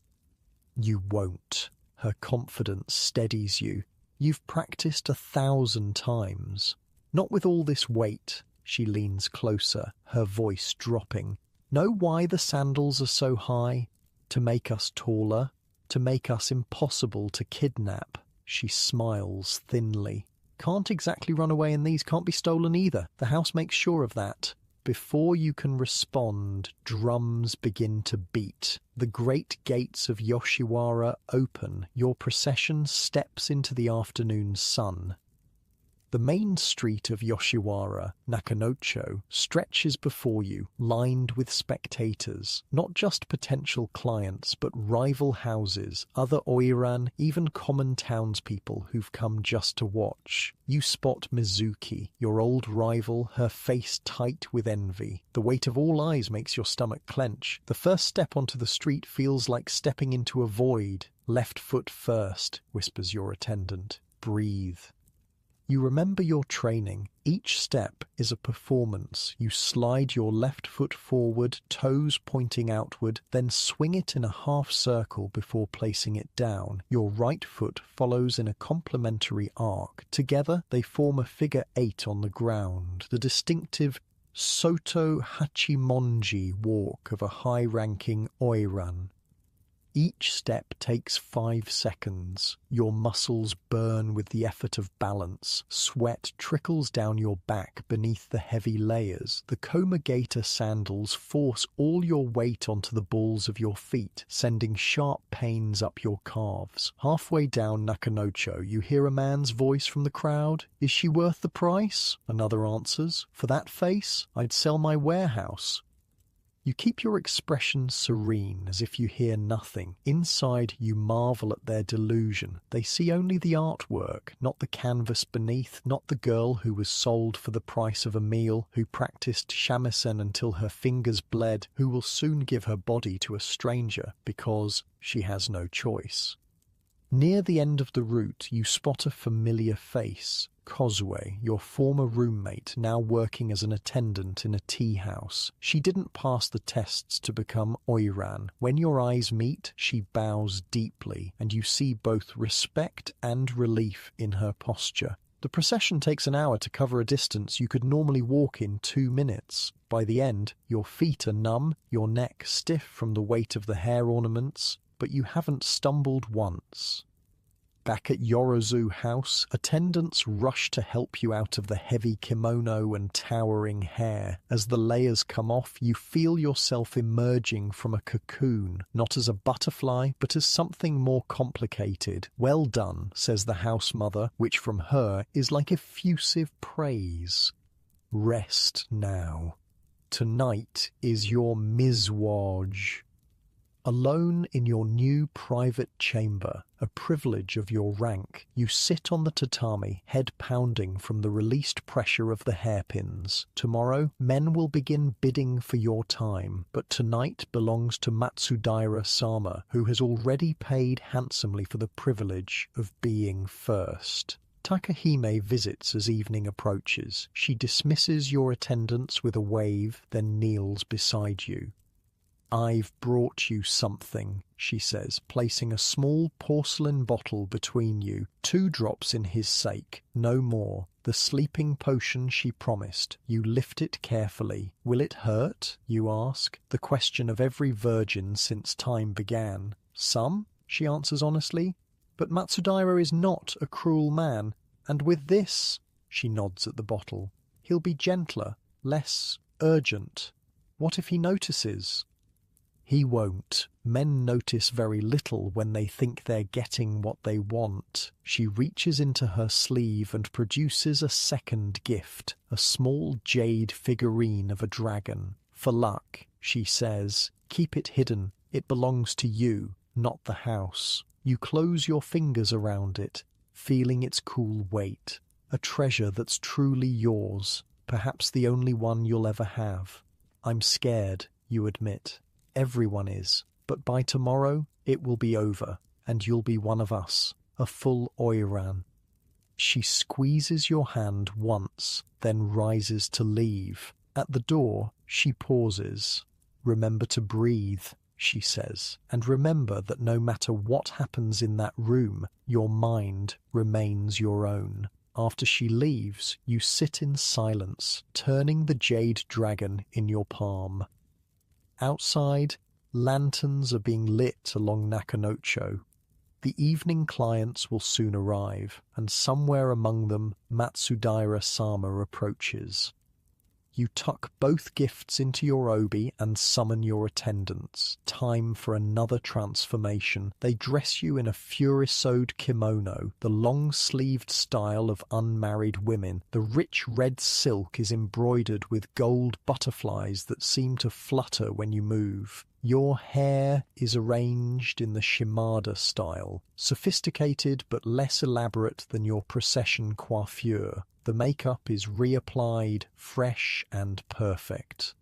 You won't. Her confidence steadies you. You've practiced 1,000 times. Not with all this weight. She leans closer, her voice dropping. Know why the sandals are so high? To make us taller? To make us impossible to kidnap. She smiles thinly. Can't exactly run away in these, can't be stolen either. The house makes sure of that. Before you can respond, drums begin to beat. The great gates of Yoshiwara open. Your procession steps into the afternoon sun. The main street of Yoshiwara, Nakanocho, stretches before you, lined with spectators, not just potential clients, but rival houses, other Oiran, even common townspeople who've come just to watch. You spot Mizuki, your old rival, her face tight with envy. The weight of all eyes makes your stomach clench. The first step onto the street feels like stepping into a void. Left foot first, whispers your attendant. Breathe. You remember your training. Each step is a performance. You slide your left foot forward, toes pointing outward, then swing it in a half circle before placing it down. Your right foot follows in a complementary arc. Together, they form a figure 8 on the ground, the distinctive Soto Hachimonji walk of a high-ranking Oiran. Each step takes 5 seconds. Your muscles burn with the effort of balance. Sweat trickles down your back beneath the heavy layers. The Komagata sandals force all your weight onto the balls of your feet, sending sharp pains up your calves. Halfway down Nakanocho, you hear a man's voice from the crowd. "Is she worth the price?" Another answers. "For that face, I'd sell my warehouse." You keep your expression serene, as if you hear nothing. Inside, you marvel at their delusion. They see only the artwork, not the canvas beneath, not the girl who was sold for the price of a meal, who practiced shamisen until her fingers bled, who will soon give her body to a stranger because she has no choice. Near the end of the route, you spot a familiar face. Kozue, your former roommate, now working as an attendant in a tea house. She didn't pass the tests to become Oiran. When your eyes meet, she bows deeply, and you see both respect and relief in her posture. The procession takes an hour to cover a distance you could normally walk in 2 minutes. By the end, your feet are numb, your neck stiff from the weight of the hair ornaments, but you haven't stumbled once. Back at Yorozu House, attendants rush to help you out of the heavy kimono and towering hair. As the layers come off, you feel yourself emerging from a cocoon, not as a butterfly, but as something more complicated. "Well done," says the house mother, which from her is like effusive praise. Rest now. Tonight is your mizwaj. Alone in your new private chamber, a privilege of your rank, you sit on the tatami, head pounding from the released pressure of the hairpins. Tomorrow, men will begin bidding for your time, but tonight belongs to Matsudaira-sama, who has already paid handsomely for the privilege of being first. Takahime visits as evening approaches. She dismisses your attendants with a wave, then kneels beside you. "I've brought you something," she says, placing a small porcelain bottle between you. 2 drops in his sake, no more. The sleeping potion she promised. You lift it carefully. "Will it hurt?" you ask, the question of every virgin since time began. "Some," she answers honestly, "but Matsudaira is not a cruel man, and with this," she nods at the bottle, "he'll be gentler, less urgent. What if he notices?" He won't. Men notice very little when they think they're getting what they want. She reaches into her sleeve and produces a second gift, a small jade figurine of a dragon. "For luck," she says. "Keep it hidden. It belongs to you, not the house." You close your fingers around it, feeling its cool weight. A treasure that's truly yours, perhaps the only one you'll ever have. "I'm scared," you admit. "Everyone is. But by tomorrow, it will be over, and you'll be one of us, a full Oiran." She squeezes your hand once, then rises to leave. At the door, she pauses. "Remember to breathe," she says, "and remember that no matter what happens in that room, your mind remains your own." After she leaves, you sit in silence, turning the jade dragon in your palm. Outside, lanterns are being lit along Nakanocho. The evening clients will soon arrive, and somewhere among them Matsudaira-sama approaches. You tuck both gifts into your obi and summon your attendants. Time for another transformation. They dress you in a furisode kimono, the long-sleeved style of unmarried women. The rich red silk is embroidered with gold butterflies that seem to flutter when you move. Your hair is arranged in the Shimada style, sophisticated but less elaborate than your procession coiffure. The makeup is reapplied, fresh and perfect.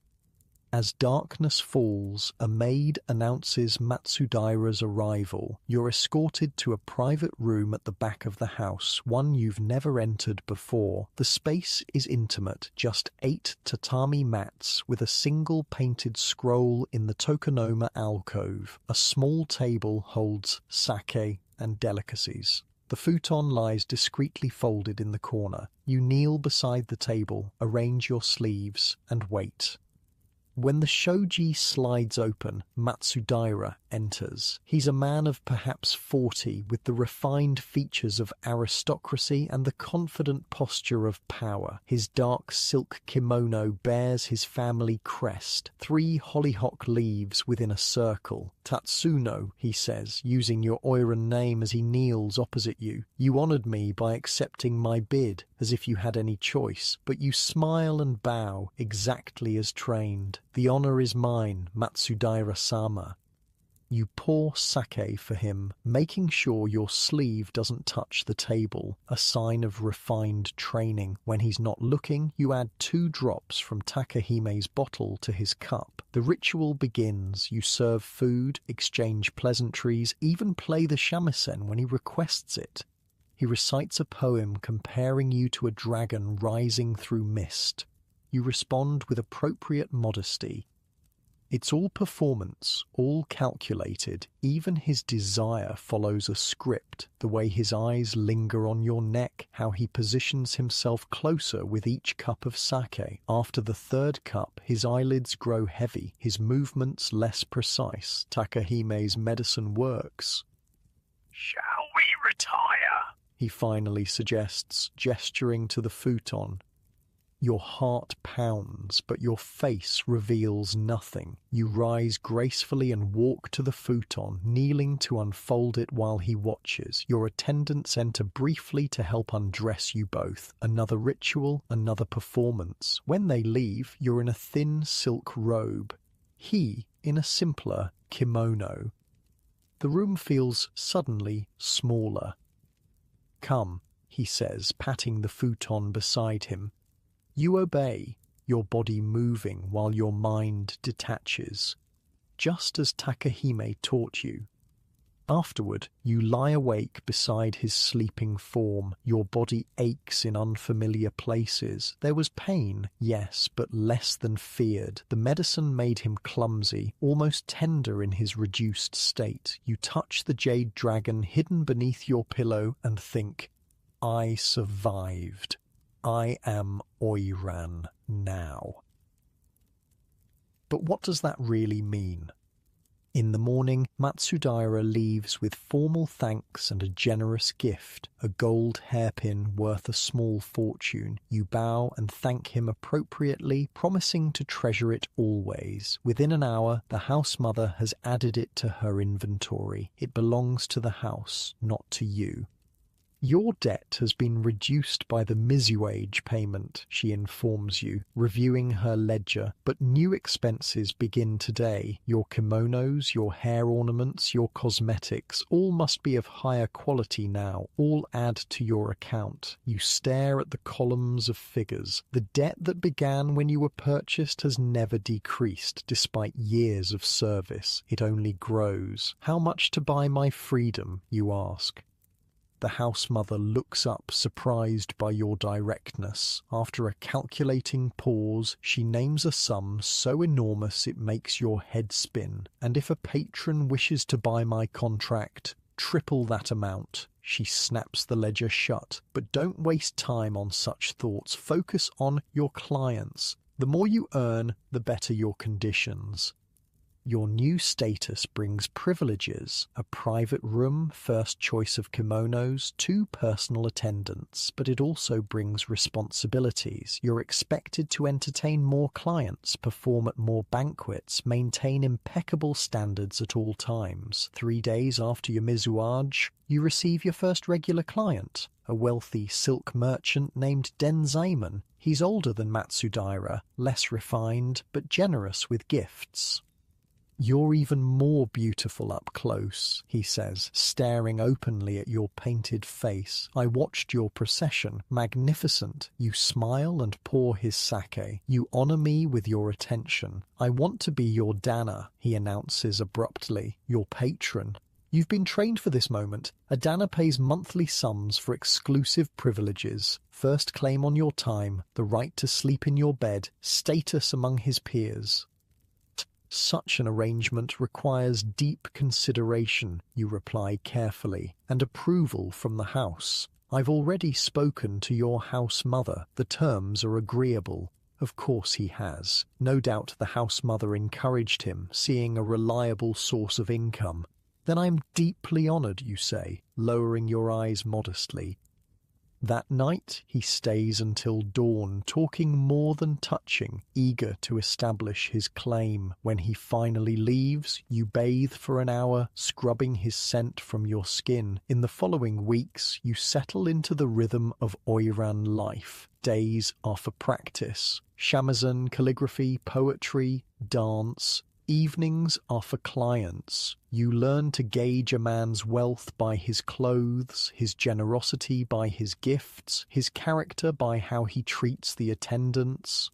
As darkness falls, a maid announces Matsudaira's arrival. You're escorted to a private room at the back of the house, one you've never entered before. The space is intimate, just 8 tatami mats with a single painted scroll in the tokonoma alcove. A small table holds sake and delicacies. The futon lies discreetly folded in the corner. You kneel beside the table, arrange your sleeves, and wait. When the shoji slides open, Matsudaira enters. He's a man of perhaps 40, with the refined features of aristocracy and the confident posture of power. His dark silk kimono bears his family crest, 3 hollyhock leaves within a circle. Tatsuno, he says, using your Oiran name as he kneels opposite you. You honoured me by accepting my bid, as if you had any choice, but you smile and bow, exactly as trained. The honour is mine, Matsudaira-sama. You pour sake for him, making sure your sleeve doesn't touch the table, a sign of refined training. When he's not looking, you add 2 drops from Takahime's bottle to his cup. The ritual begins. You serve food, exchange pleasantries, even play the shamisen when he requests it. He recites a poem comparing you to a dragon rising through mist. You respond with appropriate modesty. It's all performance, all calculated. Even his desire follows a script, the way his eyes linger on your neck, how he positions himself closer with each cup of sake. After the 3rd cup, his eyelids grow heavy, his movements less precise. Takahime's medicine works. "Shall we retire?" he finally suggests, gesturing to the futon. Your heart pounds, but your face reveals nothing. You rise gracefully and walk to the futon, kneeling to unfold it while he watches. Your attendants enter briefly to help undress you both. Another ritual, another performance. When they leave, you're in a thin silk robe. He in a simpler kimono. The room feels suddenly smaller. "Come," he says, patting the futon beside him. You obey, your body moving while your mind detaches, just as Takahime taught you. Afterward, you lie awake beside his sleeping form. Your body aches in unfamiliar places. There was pain, yes, but less than feared. The medicine made him clumsy, almost tender in his reduced state. You touch the jade dragon hidden beneath your pillow and think, I survived. I am Oiran now. But what does that really mean? In the morning, Matsudaira leaves with formal thanks and a generous gift, a gold hairpin worth a small fortune. You bow and thank him appropriately, promising to treasure it always. Within an hour, the house mother has added it to her inventory. It belongs to the house, not to you. Your debt has been reduced by the mizuage payment, she informs you, reviewing her ledger, but new expenses begin today. Your kimonos, your hair ornaments, your cosmetics, all must be of higher quality now, all add to your account. You stare at the columns of figures. The debt that began when you were purchased has never decreased, despite years of service. It only grows. How much to buy my freedom, you ask? The house mother looks up, surprised by your directness. After a calculating pause, she names a sum so enormous it makes your head spin. And if a patron wishes to buy my contract, triple that amount. She snaps the ledger shut. But don't waste time on such thoughts. Focus on your clients. The more you earn, the better your conditions. Your new status brings privileges, a private room, first choice of kimonos, 2 personal attendants, but it also brings responsibilities. You're expected to entertain more clients, perform at more banquets, maintain impeccable standards at all times. 3 days after your mizuage, you receive your first regular client, a wealthy silk merchant named Denzaemon. He's older than Matsudaira, less refined, but generous with gifts. "You're even more beautiful up close," he says, staring openly at your painted face. "I watched your procession. Magnificent. You smile and pour his sake. You honor me with your attention. I want to be your Dana," he announces abruptly, "your patron. You've been trained for this moment. A Dana pays monthly sums for exclusive privileges, first claim on your time, the right to sleep in your bed, status among his peers." "Such an arrangement requires deep consideration," you reply carefully, "and approval from the house. I've already spoken to your house mother. The terms are agreeable." Of course he has. No doubt the house mother encouraged him, seeing a reliable source of income. "Then I'm deeply honored," you say, lowering your eyes modestly. That night he stays until dawn, talking more than touching, eager to establish his claim. When he finally leaves, you bathe for an hour, scrubbing his scent from your skin. In the following weeks, you settle into the rhythm of Oiran life. Days are for practice. Shamisen, calligraphy, poetry, dance. Evenings are for clients. You learn to gauge a man's wealth by his clothes, his generosity by his gifts, his character by how he treats the attendants.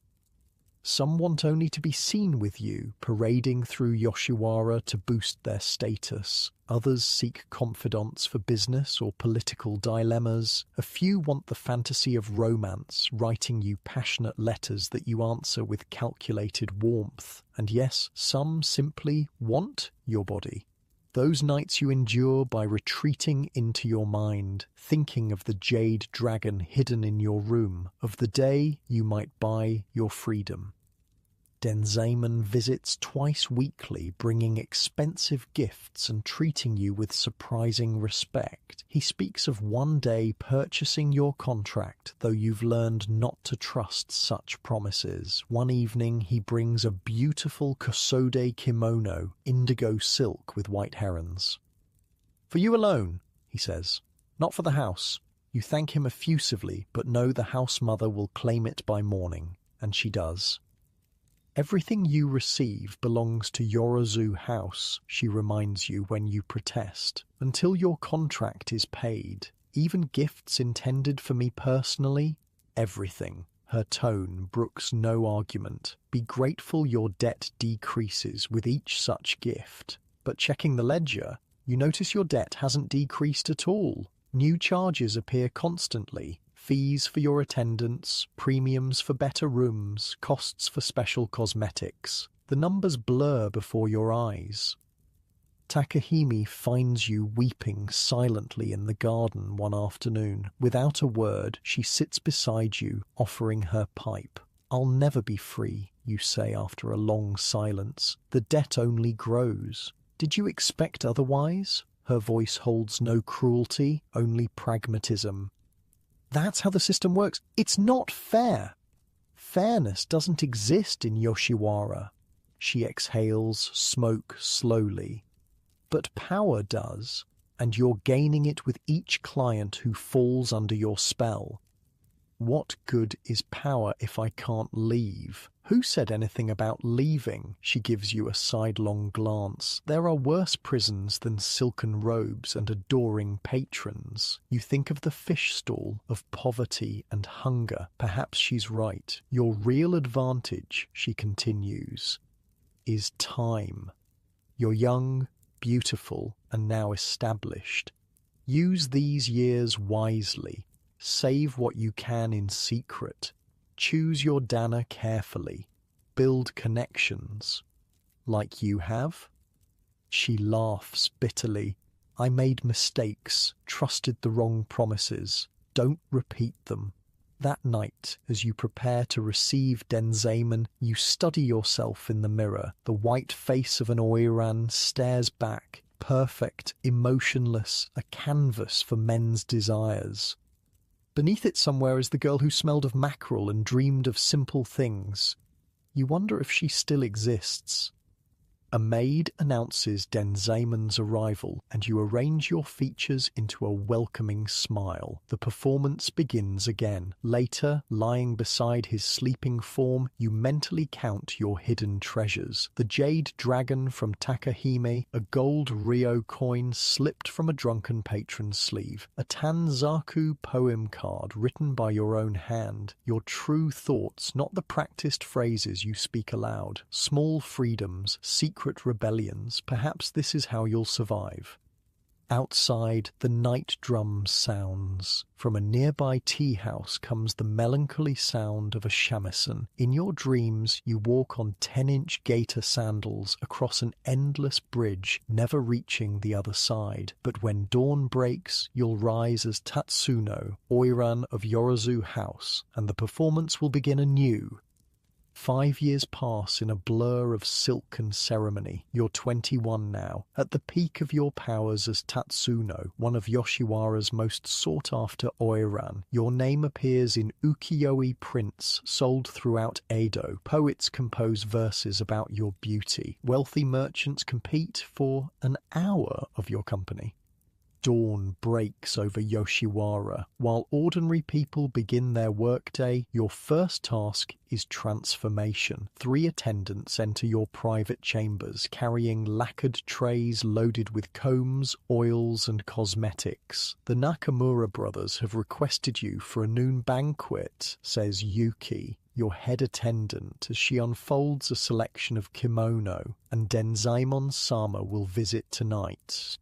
Some want only to be seen with you, parading through Yoshiwara to boost their status. Others seek confidants for business or political dilemmas. A few want the fantasy of romance, writing you passionate letters that you answer with calculated warmth. And yes, some simply want your body. Those nights you endure by retreating into your mind, thinking of the jade dragon hidden in your room, of the day you might buy your freedom. Denzaemon visits twice weekly, bringing expensive gifts and treating you with surprising respect. He speaks of one day purchasing your contract, though you've learned not to trust such promises. One evening he brings a beautiful kosode kimono, indigo silk with white herons. "For you alone," he says, "not for the house." You thank him effusively, but know the house mother will claim it by morning, and she does. "Everything you receive belongs to Yorozu House," she reminds you when you protest, "until your contract is paid. Even gifts intended for me personally, everything." Her tone brooks no argument. "Be grateful your debt decreases with each such gift." But checking the ledger, you notice your debt hasn't decreased at all. New charges appear constantly. Fees for your attendance, premiums for better rooms, costs for special cosmetics. The numbers blur before your eyes. Takahime finds you weeping silently in the garden one afternoon. Without a word, she sits beside you, offering her pipe. "I'll never be free," you say after a long silence. "The debt only grows." "Did you expect otherwise?" Her voice holds no cruelty, only pragmatism. "That's how the system works. It's not fair." "Fairness doesn't exist in Yoshiwara." She exhales smoke slowly. "But power does, and you're gaining it with each client who falls under your spell." "What good is power if I can't leave?" "Who said anything about leaving?" She gives you a sidelong glance. "There are worse prisons than silken robes and adoring patrons." You think of the fish stall, of poverty and hunger. Perhaps she's right. "Your real advantage," she continues, "is time. You're young, beautiful, and now established. Use these years wisely. Save what you can in secret. Choose your Dana carefully. Build connections. Like you have." She laughs bitterly. "I made mistakes, trusted the wrong promises. Don't repeat them." That night, as you prepare to receive Denzamen, you study yourself in the mirror. The white face of an Oiran stares back, perfect, emotionless, a canvas for men's desires. Beneath it somewhere is the girl who smelled of mackerel and dreamed of simple things. You wonder if she still exists. A maid announces Denzamen's arrival, and you arrange your features into a welcoming smile. The performance begins again. Later, lying beside his sleeping form, you mentally count your hidden treasures. The jade dragon from Takahime, a gold Rio coin slipped from a drunken patron's sleeve, a Tanzaku poem card written by your own hand, your true thoughts, not the practiced phrases you speak aloud, small freedoms, secret rebellions. Perhaps this is how you'll survive. Outside, the night drum sounds. From a nearby tea house comes the melancholy sound of a shamisen. In your dreams, you walk on 10-inch gaiter sandals across an endless bridge, never reaching the other side. But when dawn breaks, you'll rise as Tatsuno, Oiran of Yorozu House, and the performance will begin anew. 5 years pass in a blur of silk and ceremony. You're 21 now, at the peak of your powers as Tatsuno, one of Yoshiwara's most sought-after Oiran. Your name appears in ukiyo-e prints sold throughout Edo. Poets compose verses about your beauty. Wealthy merchants compete for an hour of your company. Dawn breaks over Yoshiwara. While ordinary people begin their workday, your first task is transformation. 3 attendants enter your private chambers, carrying lacquered trays loaded with combs, oils, and cosmetics. The Nakamura brothers have requested you for a noon banquet, says Yuki, your head attendant, as she unfolds a selection of kimono, and Denzaemon-sama will visit tonight.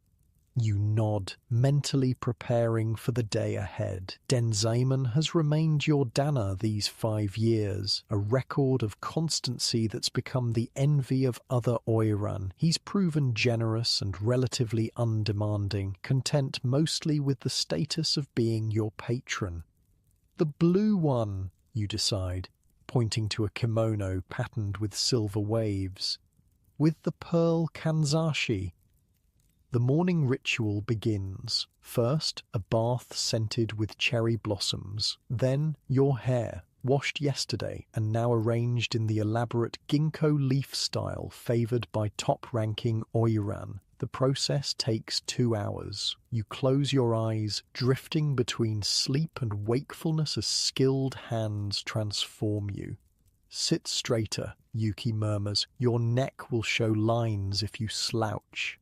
You nod, mentally preparing for the day ahead. Denzaemon has remained your Dana these 5 years, a record of constancy that's become the envy of other Oiran. He's proven generous and relatively undemanding, content mostly with the status of being your patron. The blue one, you decide, pointing to a kimono patterned with silver waves. With the pearl kanzashi. The morning ritual begins. First, a bath scented with cherry blossoms. Then, your hair, washed yesterday and now arranged in the elaborate ginkgo leaf style favoured by top-ranking Oiran. The process takes 2 hours. You close your eyes, drifting between sleep and wakefulness as skilled hands transform you. Sit straighter, Yuki murmurs. Your neck will show lines if you slouch.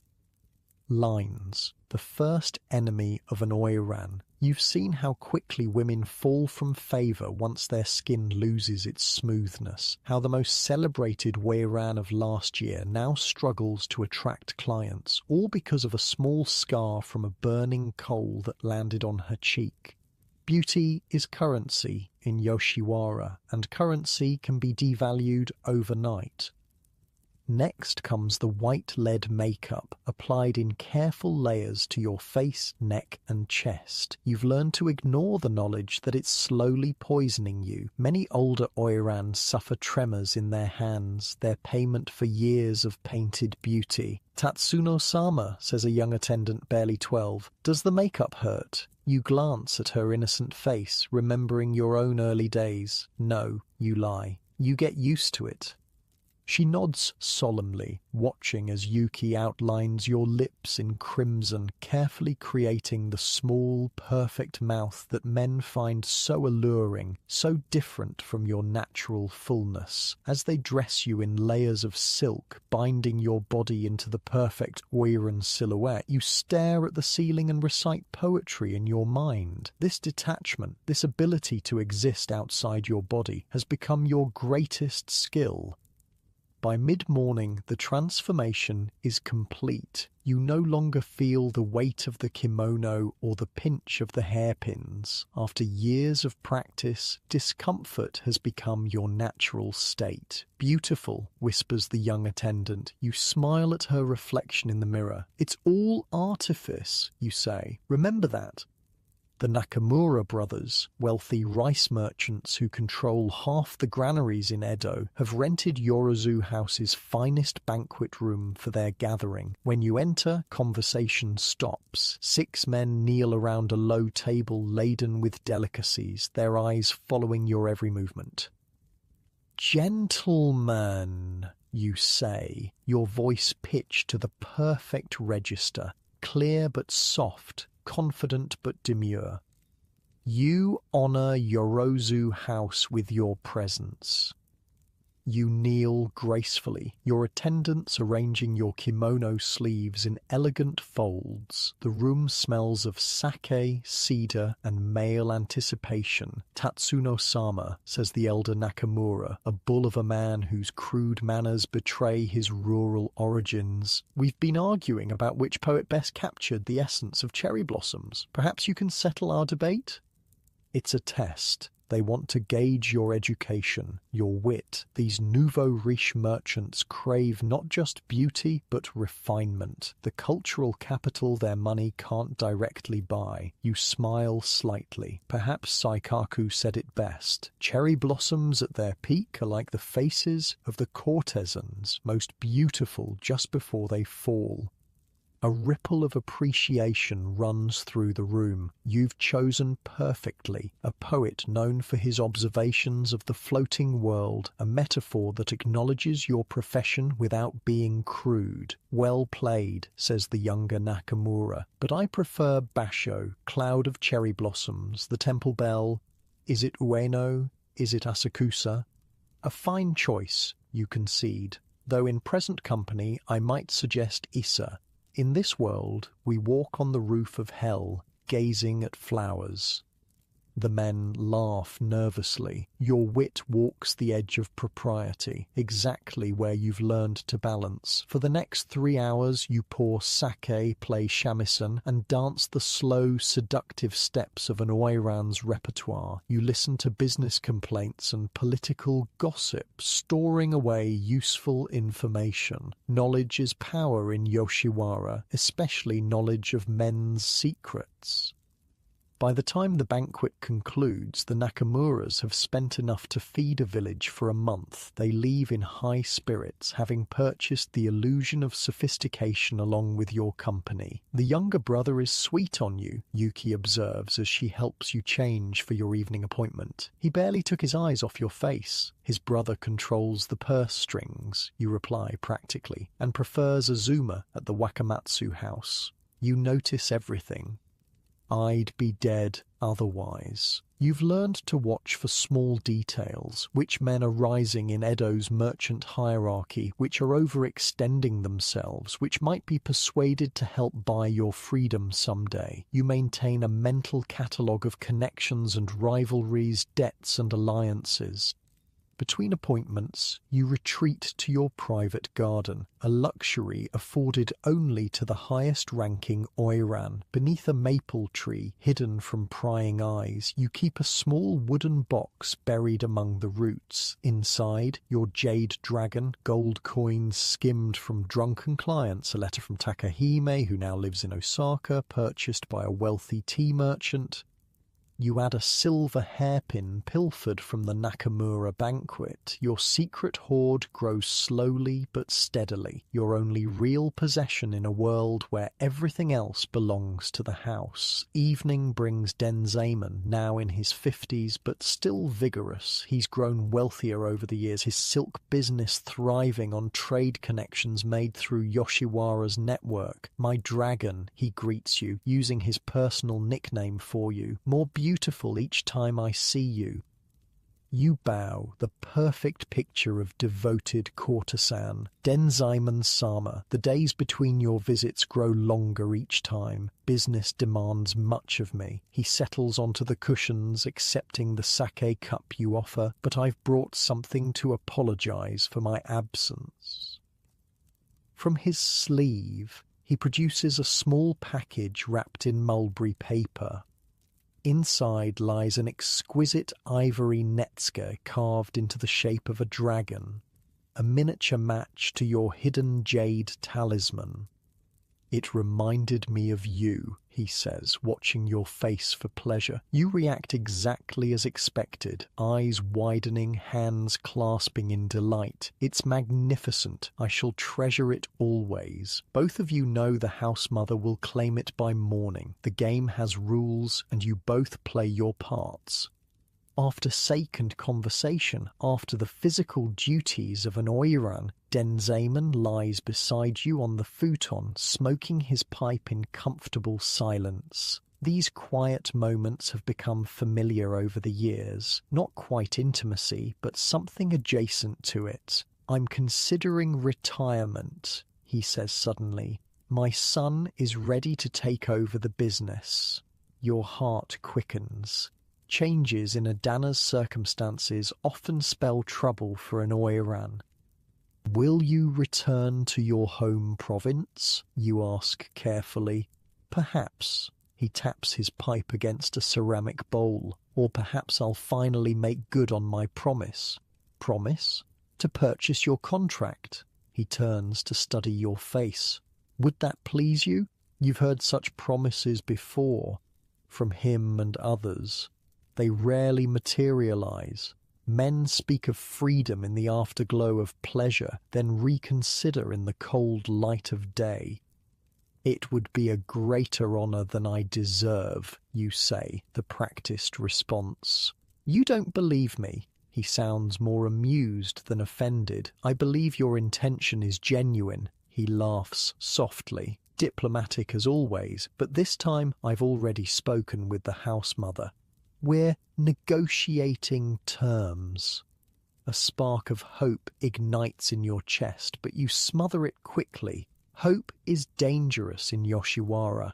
Lines, the first enemy of an Oiran. You've seen how quickly women fall from favour once their skin loses its smoothness, how the most celebrated Oiran of last year now struggles to attract clients, all because of a small scar from a burning coal that landed on her cheek. Beauty is currency in Yoshiwara, and currency can be devalued overnight. Next comes the white lead makeup, applied in careful layers to your face, neck, and chest. You've learned to ignore the knowledge that it's slowly poisoning you. Many older Oirans suffer tremors in their hands, their payment for years of painted beauty. Tatsuno-sama, says a young attendant barely 12, does the makeup hurt? You glance at her innocent face, remembering your own early days. No, you lie. You get used to it. She nods solemnly, watching as Yuki outlines your lips in crimson, carefully creating the small, perfect mouth that men find so alluring, so different from your natural fullness. As they dress you in layers of silk, binding your body into the perfect Oiran silhouette, you stare at the ceiling and recite poetry in your mind. This detachment, this ability to exist outside your body, has become your greatest skill. By mid-morning, the transformation is complete. You no longer feel the weight of the kimono or the pinch of the hairpins. After years of practice, discomfort has become your natural state. Beautiful, whispers the young attendant. You smile at her reflection in the mirror. It's all artifice, you say. Remember that. The Nakamura brothers, wealthy rice merchants who control half the granaries in Edo, have rented Yorozu House's finest banquet room for their gathering. When you enter, conversation stops. 6 men kneel around a low table laden with delicacies, their eyes following your every movement. "Gentlemen," you say, your voice pitched to the perfect register, clear but soft, confident but demure. You honor Yorozu House with your presence. You kneel gracefully, your attendants arranging your kimono sleeves in elegant folds. The room smells of sake, cedar, and male anticipation. "Tatsuno-sama," says the elder Nakamura, a bull of a man whose crude manners betray his rural origins. "We've been arguing about which poet best captured the essence of cherry blossoms. Perhaps you can settle our debate?" It's a test. They want to gauge your education, your wit. These nouveau riche merchants crave not just beauty, but refinement, the cultural capital their money can't directly buy. You smile slightly. Perhaps Saikaku said it best. Cherry blossoms at their peak are like the faces of the courtesans, most beautiful just before they fall. A ripple of appreciation runs through the room. You've chosen perfectly, a poet known for his observations of the floating world, a metaphor that acknowledges your profession without being crude. "Well played," says the younger Nakamura, "but I prefer Basho, Cloud of Cherry Blossoms, the temple bell. Is it Ueno? Is it Asakusa?" "A fine choice," you concede, though in present company I might suggest Issa. In this world, we walk on the roof of hell, gazing at flowers. The men laugh nervously. Your wit walks the edge of propriety, exactly where you've learned to balance. For the next 3 hours, you pour sake, play shamisen, and dance the slow, seductive steps of an Oiran's repertoire. You listen to business complaints and political gossip, storing away useful information. Knowledge is power in Yoshiwara, especially knowledge of men's secrets. By the time the banquet concludes, the Nakamuras have spent enough to feed a village for a month. They leave in high spirits, having purchased the illusion of sophistication along with your company. "The younger brother is sweet on you," Yuki observes as she helps you change for your evening appointment. "He barely took his eyes off your face." "His brother controls the purse strings," you reply practically, and prefers Azuma at the Wakamatsu house. You notice everything. I'd be dead otherwise. You've learned to watch for small details, which men are rising in Edo's merchant hierarchy, which are overextending themselves, which might be persuaded to help buy your freedom someday. You maintain a mental catalogue of connections and rivalries, debts and alliances. Between appointments, you retreat to your private garden, a luxury afforded only to the highest-ranking Oiran. Beneath a maple tree, hidden from prying eyes, you keep a small wooden box buried among the roots. Inside, your jade dragon, gold coins skimmed from drunken clients, a letter from Takahime, who now lives in Osaka, purchased by a wealthy tea merchant. You add a silver hairpin pilfered from the Nakamura banquet. Your secret hoard grows slowly but steadily, your only real possession in a world where everything else belongs to the house. Evening brings Denzaemon, now in his 50s but still vigorous. He's grown wealthier over the years, his silk business thriving on trade connections made through Yoshiwara's network. "My dragon," he greets you, using his personal nickname for you. "More beautiful each time I see you." You bow, the perfect picture of devoted courtesan. Denzaemon-sama, the days between your visits grow longer each time. Business demands much of me. He settles onto the cushions, accepting the sake cup you offer, but I've brought something to apologize for my absence. From his sleeve, he produces a small package wrapped in mulberry paper. Inside lies an exquisite ivory netsuke carved into the shape of a dragon, a miniature match to your hidden jade talisman. It reminded me of you, he says, watching your face for pleasure. You react exactly as expected, eyes widening, hands clasping in delight. It's magnificent. I shall treasure it always. Both of you know the house mother will claim it by morning. The game has rules, and you both play your parts. After sake and conversation, after the physical duties of an Oiran, Denzaman lies beside you on the futon, smoking his pipe in comfortable silence. These quiet moments have become familiar over the years, not quite intimacy, but something adjacent to it. I'm considering retirement, he says suddenly. My son is ready to take over the business. Your heart quickens. Changes in Adana's circumstances often spell trouble for an Oiran. Will you return to your home province? You ask carefully. Perhaps. He taps his pipe against a ceramic bowl. Or perhaps I'll finally make good on my promise. Promise? To purchase your contract. He turns to study your face. Would that please you? You've heard such promises before, from him and others. They rarely materialize. Men speak of freedom in the afterglow of pleasure, then reconsider in the cold light of day. It would be a greater honor than I deserve, you say, the practiced response. You don't believe me. He sounds more amused than offended. I believe your intention is genuine. He laughs softly, diplomatic as always, but this time I've already spoken with the house mother. We're negotiating terms. A spark of hope ignites in your chest, but you smother it quickly. Hope is dangerous in Yoshiwara.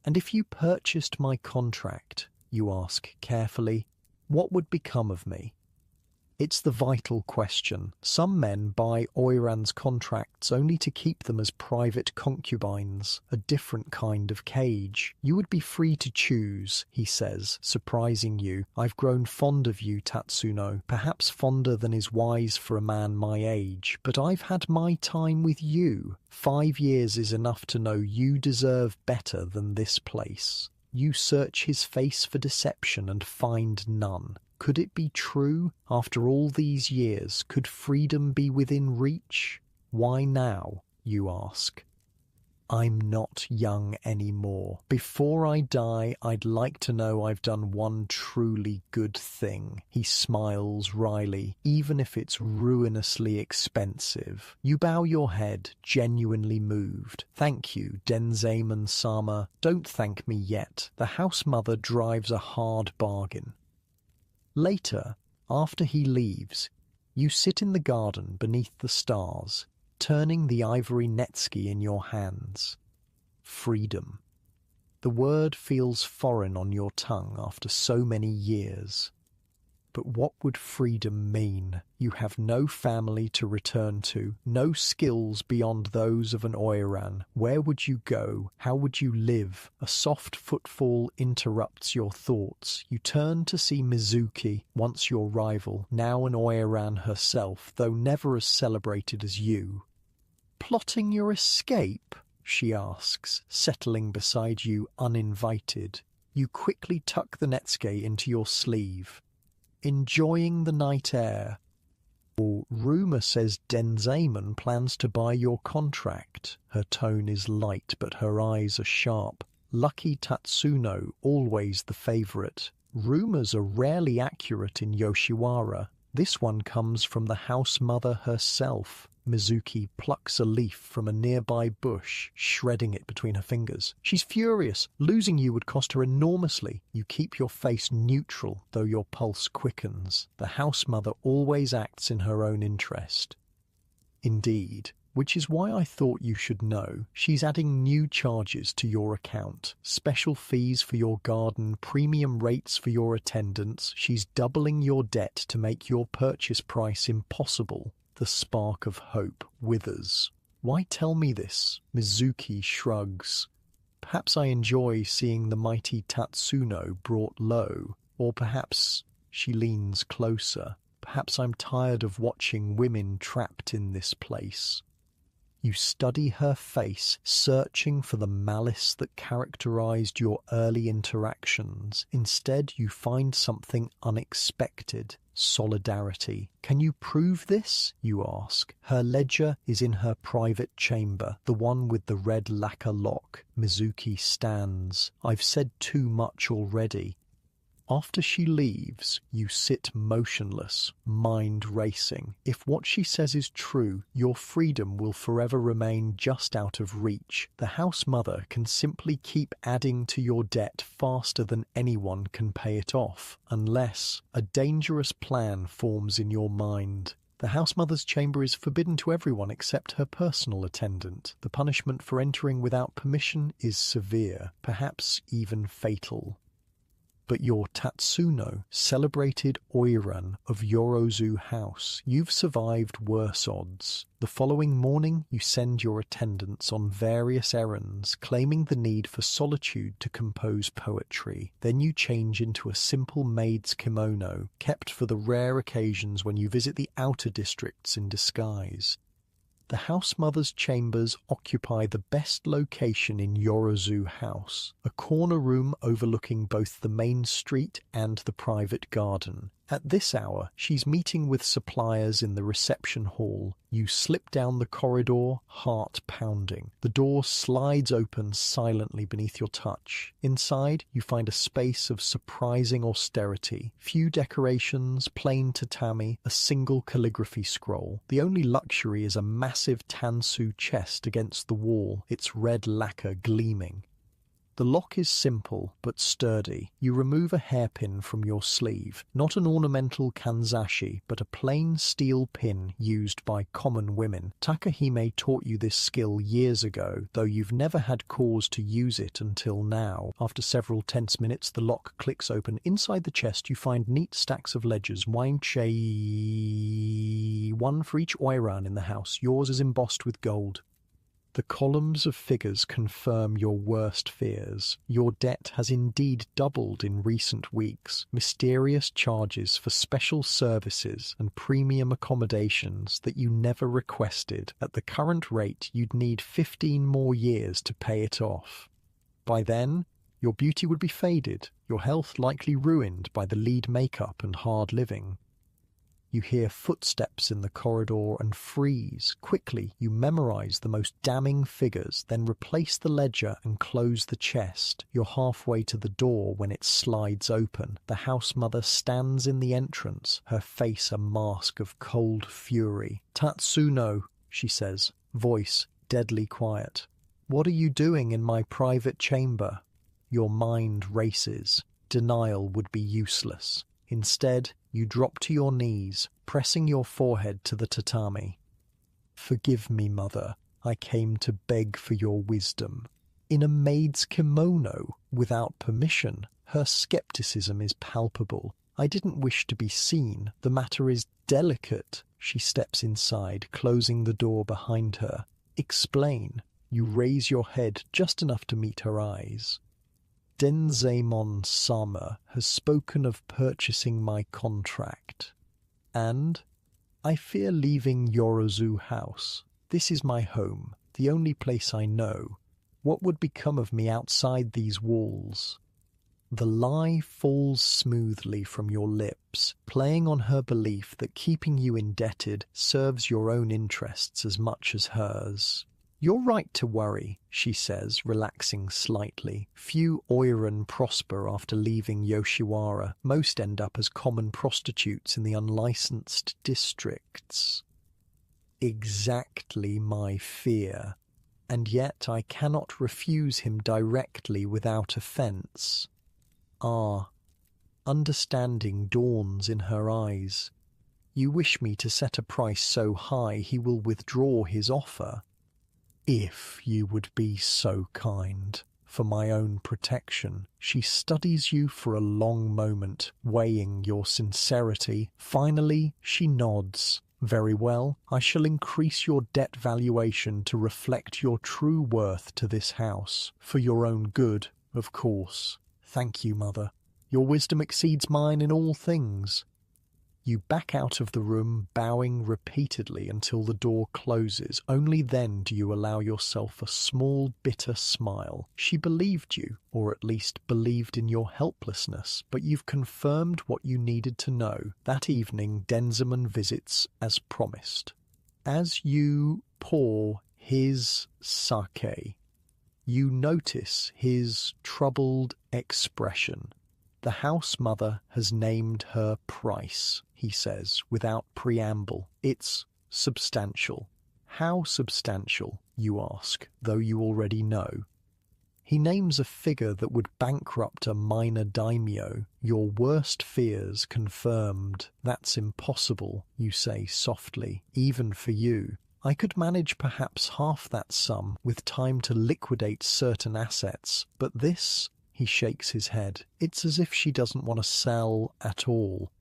And if you purchased my contract, you ask carefully, what would become of me? It's the vital question. Some men buy Oiran's contracts only to keep them as private concubines, a different kind of cage. You would be free to choose, he says, surprising you. I've grown fond of you, Tatsuno, perhaps fonder than is wise for a man my age, but I've had my time with you. 5 years is enough to know you deserve better than this place. You search his face for deception and find none. Could it be true? After all these years, could freedom be within reach? Why now, you ask? I'm not young anymore. Before I die, I'd like to know I've done one truly good thing. He smiles wryly, even if it's ruinously expensive. You bow your head, genuinely moved. Thank you, Denzaman-sama. Don't thank me yet. The house mother drives a hard bargain. Later, after he leaves, you sit in the garden beneath the stars, turning the ivory netsuke in your hands. Freedom. The word feels foreign on your tongue after so many years. But what would freedom mean? You have no family to return to, no skills beyond those of an Oiran. Where would you go? How would you live? A soft footfall interrupts your thoughts. You turn to see Mizuki, once your rival, now an Oiran herself, though never as celebrated as you. Plotting your escape? She asks, settling beside you uninvited. You quickly tuck the netsuke into your sleeve. Enjoying the night air. Oh, rumor says Denzaman plans to buy your contract. Her tone is light, but her eyes are sharp. Lucky Tatsuno, always the favorite. Rumors are rarely accurate in Yoshiwara. This one comes from the house mother herself. Mizuki plucks a leaf from a nearby bush, shredding it between her fingers. She's furious. Losing you would cost her enormously. You keep your face neutral, though your pulse quickens. The house mother always acts in her own interest. Indeed, which is why I thought you should know. She's adding new charges to your account. Special fees for your garden, premium rates for your attendance. She's doubling your debt to make your purchase price impossible. The spark of hope withers. Why tell me this? Mizuki shrugs. Perhaps I enjoy seeing the mighty Tatsuno brought low. Or perhaps she leans closer. Perhaps I'm tired of watching women trapped in this place. You study her face, searching for the malice that characterized your early interactions. Instead, you find something unexpected. Solidarity. Can you prove this? You ask. Her ledger is in her private chamber, the one with the red lacquer lock. Mizuki stands. I've said too much already. After she leaves, you sit motionless, mind racing. If what she says is true, your freedom will forever remain just out of reach. The house mother can simply keep adding to your debt faster than anyone can pay it off, unless a dangerous plan forms in your mind. The house mother's chamber is forbidden to everyone except her personal attendant. The punishment for entering without permission is severe, perhaps even fatal. But your Tatsuno, celebrated Oiran of Yorozu House, you've survived worse odds. The following morning, you send your attendants on various errands, claiming the need for solitude to compose poetry. Then you change into a simple maid's kimono, kept for the rare occasions when you visit the outer districts in disguise. The house mother's chambers occupy the best location in Yorozu House, a corner room overlooking both the main street and the private garden. At this hour, she's meeting with suppliers in the reception hall. You slip down the corridor, heart pounding. The door slides open silently beneath your touch. Inside, you find a space of surprising austerity. Few decorations, plain tatami, a single calligraphy scroll. The only luxury is a massive tansu chest against the wall, its red lacquer gleaming. The lock is simple but sturdy. You remove a hairpin from your sleeve, not an ornamental kanzashi, but a plain steel pin used by common women. Takahime taught you this skill years ago, though you've never had cause to use it until now. After several tense minutes, the lock clicks open. Inside the chest, you find neat stacks of ledgers, one for each Oiran in the house. Yours is embossed with gold. The columns of figures confirm your worst fears. Your debt has indeed doubled in recent weeks. Mysterious charges for special services and premium accommodations that you never requested. At the current rate, you'd need 15 more years to pay it off. By then, your beauty would be faded, your health likely ruined by the lead makeup and hard living. You hear footsteps in the corridor and freeze. Quickly, you memorize the most damning figures, then replace the ledger and close the chest. You're halfway to the door when it slides open. The house mother stands in the entrance, her face a mask of cold fury. "Tatsuno," she says, voice deadly quiet. "What are you doing in my private chamber?" Your mind races. Denial would be useless. Instead, you drop to your knees, pressing your forehead to the tatami. "Forgive me, mother. I came to beg for your wisdom." In a maid's kimono, without permission, her skepticism is palpable. "I didn't wish to be seen. The matter is delicate." She steps inside, closing the door behind her. "Explain." You raise your head just enough to meet her eyes. "Denzaemon-sama has spoken of purchasing my contract. And I fear leaving Yorozu House. This is my home, the only place I know. What would become of me outside these walls?" The lie falls smoothly from your lips, playing on her belief that keeping you indebted serves your own interests as much as hers. "You're right to worry," she says, relaxing slightly. "Few Oiran prosper after leaving Yoshiwara. Most end up as common prostitutes in the unlicensed districts." Exactly my fear. And yet I cannot refuse him directly without offence. Understanding dawns in her eyes. "You wish me to set a price so high he will withdraw his offer?" "If you would be so kind, for my own protection." She studies you for a long moment, weighing your sincerity. Finally, she nods. "Very well, I shall increase your debt valuation to reflect your true worth to this house. For your own good, of course. Thank you, mother. Your wisdom exceeds mine in all things." You back out of the room, bowing repeatedly until the door closes. Only then do you allow yourself a small, bitter smile. She believed you, or at least believed in your helplessness, but you've confirmed what you needed to know. That evening, Denziman visits as promised. As you pour his sake, you notice his troubled expression. The house mother has named her price, he says, without preamble. It's substantial. How substantial, you ask, though you already know. He names a figure that would bankrupt a minor daimyo. Your worst fears confirmed. That's impossible, you say softly, even for you. I could manage perhaps half that sum with time to liquidate certain assets, but this... He shakes his head. It's as if she doesn't want to sell at all.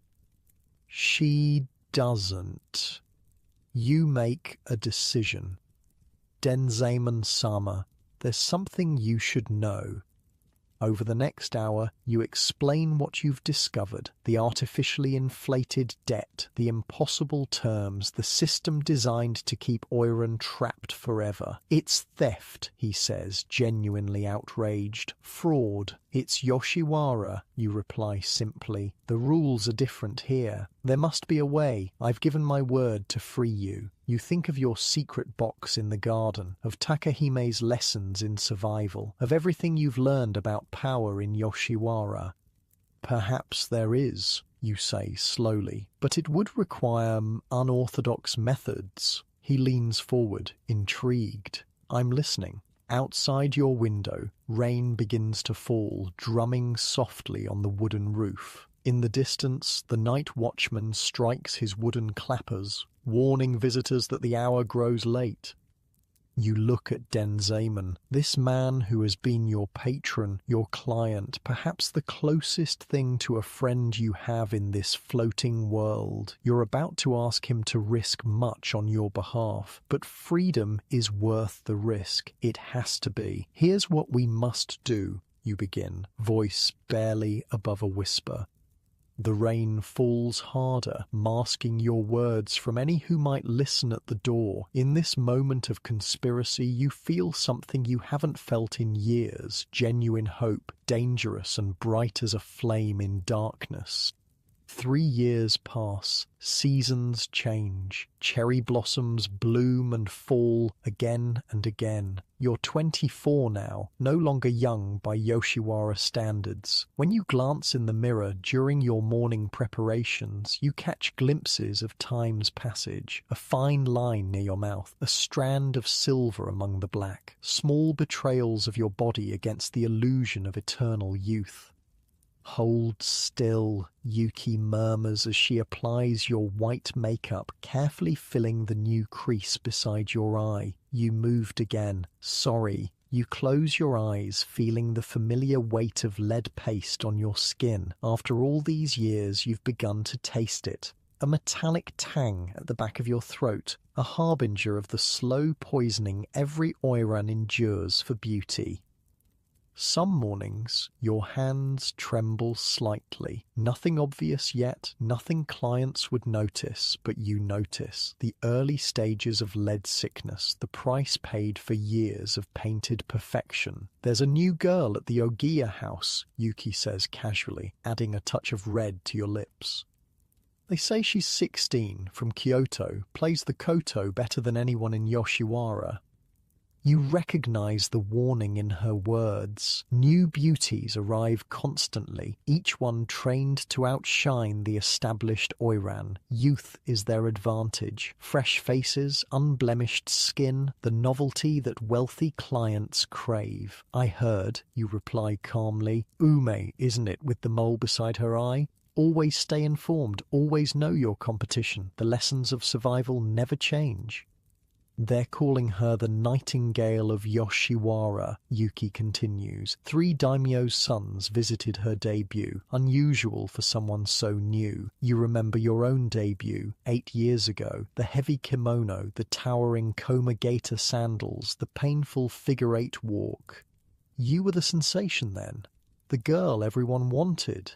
She doesn't. You make a decision. Denzaman-sama, there's something you should know. Over the next hour, you explain what you've discovered, the artificially inflated debt, the impossible terms, the system designed to keep Oiran trapped forever. It's theft, he says, genuinely outraged. Fraud. It's Yoshiwara, you reply simply. The rules are different here. There must be a way. I've given my word to free you. You think of your secret box in the garden, of Takahime's lessons in survival, of everything you've learned about power in Yoshiwara. Perhaps there is, you say slowly, but it would require unorthodox methods. He leans forward, intrigued. I'm listening. Outside your window, rain begins to fall, drumming softly on the wooden roof. In the distance, the night watchman strikes his wooden clappers, warning visitors that the hour grows late. You look at Denzaman, this man who has been your patron, your client, perhaps the closest thing to a friend you have in this floating world. You're about to ask him to risk much on your behalf, but freedom is worth the risk. It has to be. Here's what we must do, you begin, voice barely above a whisper. The rain falls harder, masking your words from any who might listen at the door. In this moment of conspiracy, you feel something you haven't felt in years, genuine hope, dangerous and bright as a flame in darkness. 3 years pass, seasons change, cherry blossoms bloom and fall again and again. You're 24 now, no longer young by Yoshiwara standards. When you glance in the mirror during your morning preparations, you catch glimpses of time's passage, a fine line near your mouth, a strand of silver among the black, small betrayals of your body against the illusion of eternal youth. Hold still, Yuki murmurs as she applies your white makeup, carefully filling the new crease beside your eye. You moved again. Sorry. You close your eyes, feeling the familiar weight of lead paste on your skin. After all these years, you've begun to taste it. A metallic tang at the back of your throat, a harbinger of the slow poisoning every Oiran endures for beauty. Some mornings, your hands tremble slightly. Nothing obvious yet, nothing clients would notice, but you notice. The early stages of lead sickness, the price paid for years of painted perfection. There's a new girl at the Ogiya house, Yuki says casually, adding a touch of red to your lips. They say she's 16, from Kyoto, plays the koto better than anyone in Yoshiwara. You recognize the warning in her words. New beauties arrive constantly, each one trained to outshine the established Oiran. Youth is their advantage. Fresh faces, unblemished skin, the novelty that wealthy clients crave. I heard, you reply calmly. Ume, isn't it, with the mole beside her eye? Always stay informed, always know your competition. The lessons of survival never change. They're calling her the Nightingale of Yoshiwara, Yuki continues. 3 daimyo's sons visited her debut, unusual for someone so new. You remember your own debut, 8 years ago, the heavy kimono, the towering Komagata sandals, the painful figure-8 walk. You were the sensation then, the girl everyone wanted.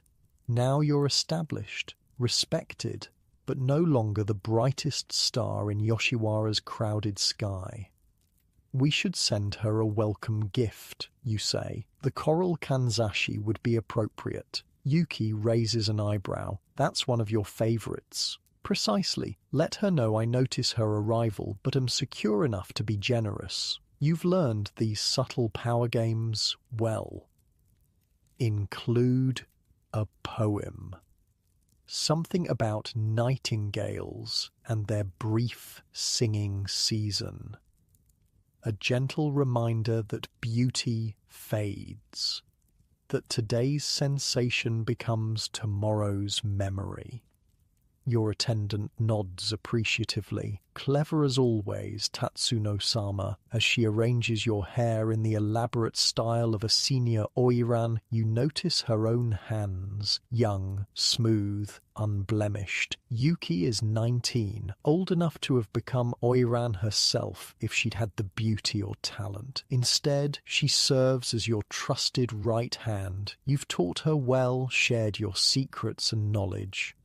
Now you're established, respected. but no longer the brightest star in Yoshiwara's crowded sky. We should send her a welcome gift, you say. The coral kanzashi would be appropriate. Yuki raises an eyebrow. That's one of your favorites. Precisely. Let her know I notice her arrival, but am secure enough to be generous. You've learned these subtle power games well. Include a poem. Something about nightingales and their brief singing season. A gentle reminder that beauty fades, that today's sensation becomes tomorrow's memory. Your attendant nods appreciatively. Clever as always, Tatsuno-sama. As she arranges your hair in the elaborate style of a senior Oiran, you notice her own hands. Young, smooth, unblemished. Yuki is 19, old enough to have become Oiran herself if she'd had the beauty or talent. Instead, she serves as your trusted right hand. You've taught her well, shared your secrets and knowledge.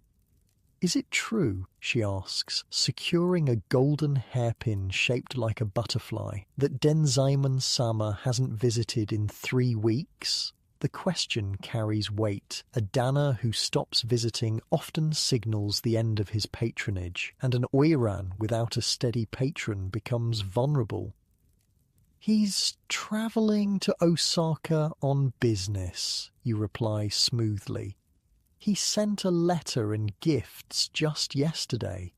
Is it true, she asks, securing a golden hairpin shaped like a butterfly, that Denzaemon-sama hasn't visited in 3 weeks? The question carries weight. A Dana who stops visiting often signals the end of his patronage, and an Oiran without a steady patron becomes vulnerable. He's travelling to Osaka on business, you reply smoothly. He sent a letter and gifts just yesterday.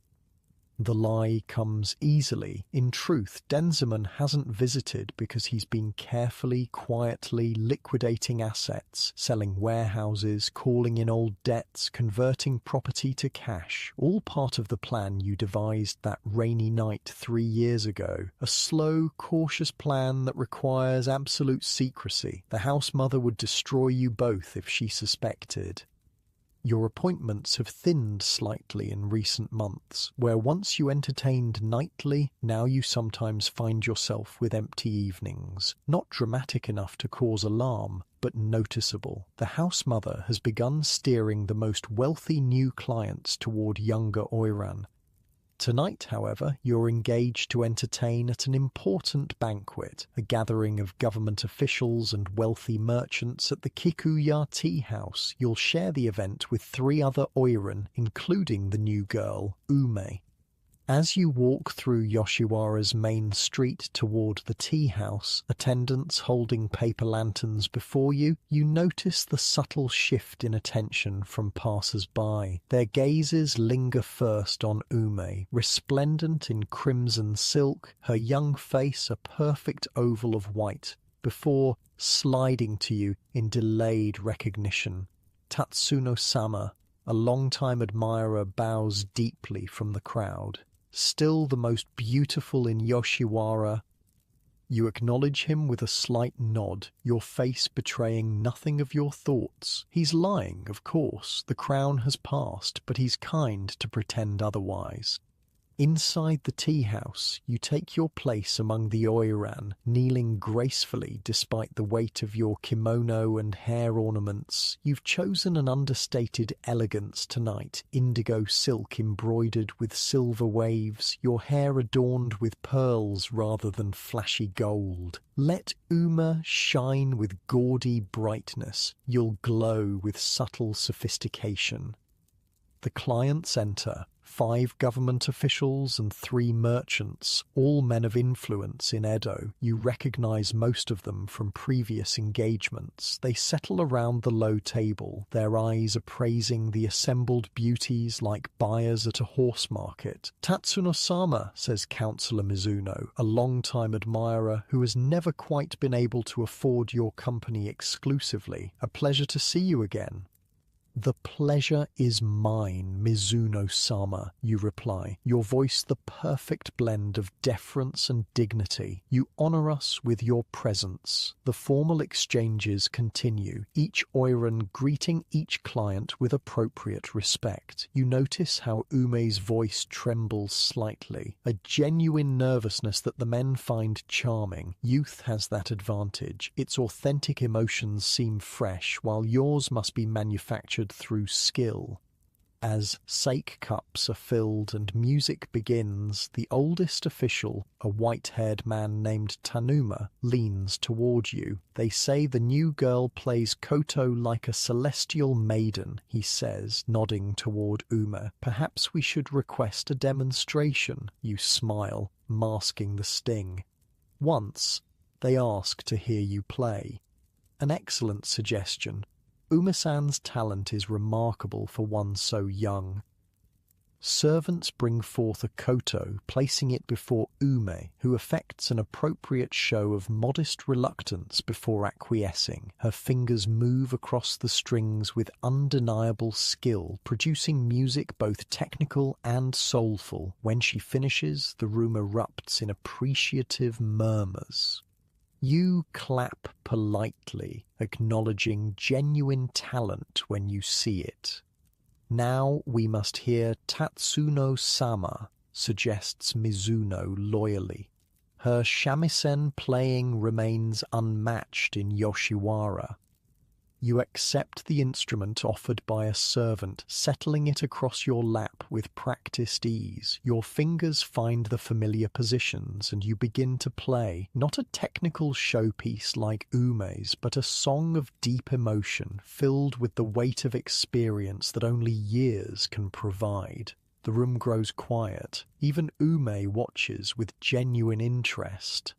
The lie comes easily. In truth, Denzaemon hasn't visited because he's been carefully, quietly liquidating assets, selling warehouses, calling in old debts, converting property to cash, all part of the plan you devised that rainy night 3 years ago. A slow, cautious plan that requires absolute secrecy. The house mother would destroy you both if she suspected. Your appointments have thinned slightly in recent months, where once you entertained nightly, now you sometimes find yourself with empty evenings. Not dramatic enough to cause alarm, but noticeable. The house mother has begun steering the most wealthy new clients toward younger Oiran. Tonight, however, you're engaged to entertain at an important banquet, a gathering of government officials and wealthy merchants at the Kikuya Tea House. You'll share the event with 3 other Oiran, including the new girl, Ume. As you walk through Yoshiwara's main street toward the tea house, attendants holding paper lanterns before you, you notice the subtle shift in attention from passers-by. Their gazes linger first on Ume, resplendent in crimson silk, her young face a perfect oval of white, before sliding to you in delayed recognition. Tatsuno-sama, a longtime admirer, bows deeply from the crowd. Still the most beautiful in Yoshiwara. You acknowledge him with a slight nod, your face betraying nothing of your thoughts. He's lying, of course. The crown has passed, but he's kind to pretend otherwise. Inside the tea house, you take your place among the Oiran, kneeling gracefully despite the weight of your kimono and hair ornaments. You've chosen an understated elegance tonight, indigo silk embroidered with silver waves, your hair adorned with pearls rather than flashy gold. Let Uma shine with gaudy brightness. You'll glow with subtle sophistication. The clients enter. 5 government officials and 3 merchants, all men of influence in Edo. You recognize most of them from previous engagements. They settle around the low table, their eyes appraising the assembled beauties like buyers at a horse market. Tatsuno-sama, says Councillor Mizuno, a long-time admirer who has never quite been able to afford your company exclusively. A pleasure to see you again. The pleasure is mine, Mizuno-sama, you reply, your voice the perfect blend of deference and dignity. You honor us with your presence. The formal exchanges continue, each Oiran greeting each client with appropriate respect. You notice how Ume's voice trembles slightly, a genuine nervousness that the men find charming. Youth has that advantage. Its authentic emotions seem fresh, while yours must be manufactured through skill. As sake cups are filled and music begins, the oldest official, a white-haired man named Tanuma, leans toward you. They say the new girl plays koto like a celestial maiden, he says, nodding toward Uma. Perhaps we should request a demonstration, you smile, masking the sting. Once, they ask to hear you play. An excellent suggestion. Uma-san's talent is remarkable for one so young. Servants bring forth a koto, placing it before Ume, who affects an appropriate show of modest reluctance before acquiescing. Her fingers move across the strings with undeniable skill, producing music both technical and soulful. When she finishes, the room erupts in appreciative murmurs. You clap politely, acknowledging genuine talent when you see it. Now we must hear Tatsuno-sama, suggests Mizuno loyally. Her shamisen playing remains unmatched in Yoshiwara. You accept the instrument offered by a servant, settling it across your lap with practiced ease. Your fingers find the familiar positions and you begin to play, not a technical showpiece like Ume's, but a song of deep emotion, filled with the weight of experience that only years can provide. The room grows quiet. Even Ume watches with genuine interest.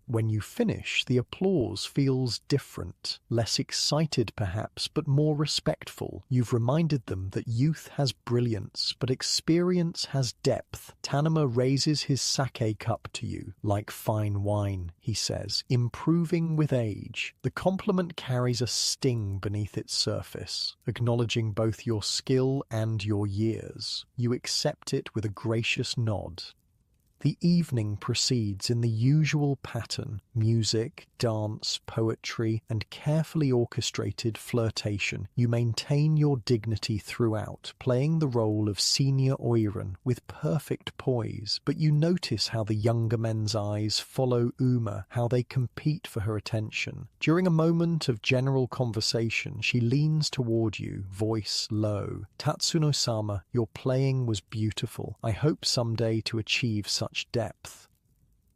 When you finish, the applause feels different, less excited perhaps, but more respectful. You've reminded them that youth has brilliance, but experience has depth. Tanuma raises his sake cup to you, like fine wine, he says, improving with age. The compliment carries a sting beneath its surface, acknowledging both your skill and your years. You accept it with a gracious nod. The evening proceeds in the usual pattern: music, dance, poetry, and carefully orchestrated flirtation. You maintain your dignity throughout, playing the role of senior Oiran with perfect poise, but you notice how the younger men's eyes follow Uma, how they compete for her attention. During a moment of general conversation, she leans toward you, voice low. Tatsuno-sama, your playing was beautiful. I hope someday to achieve such depth.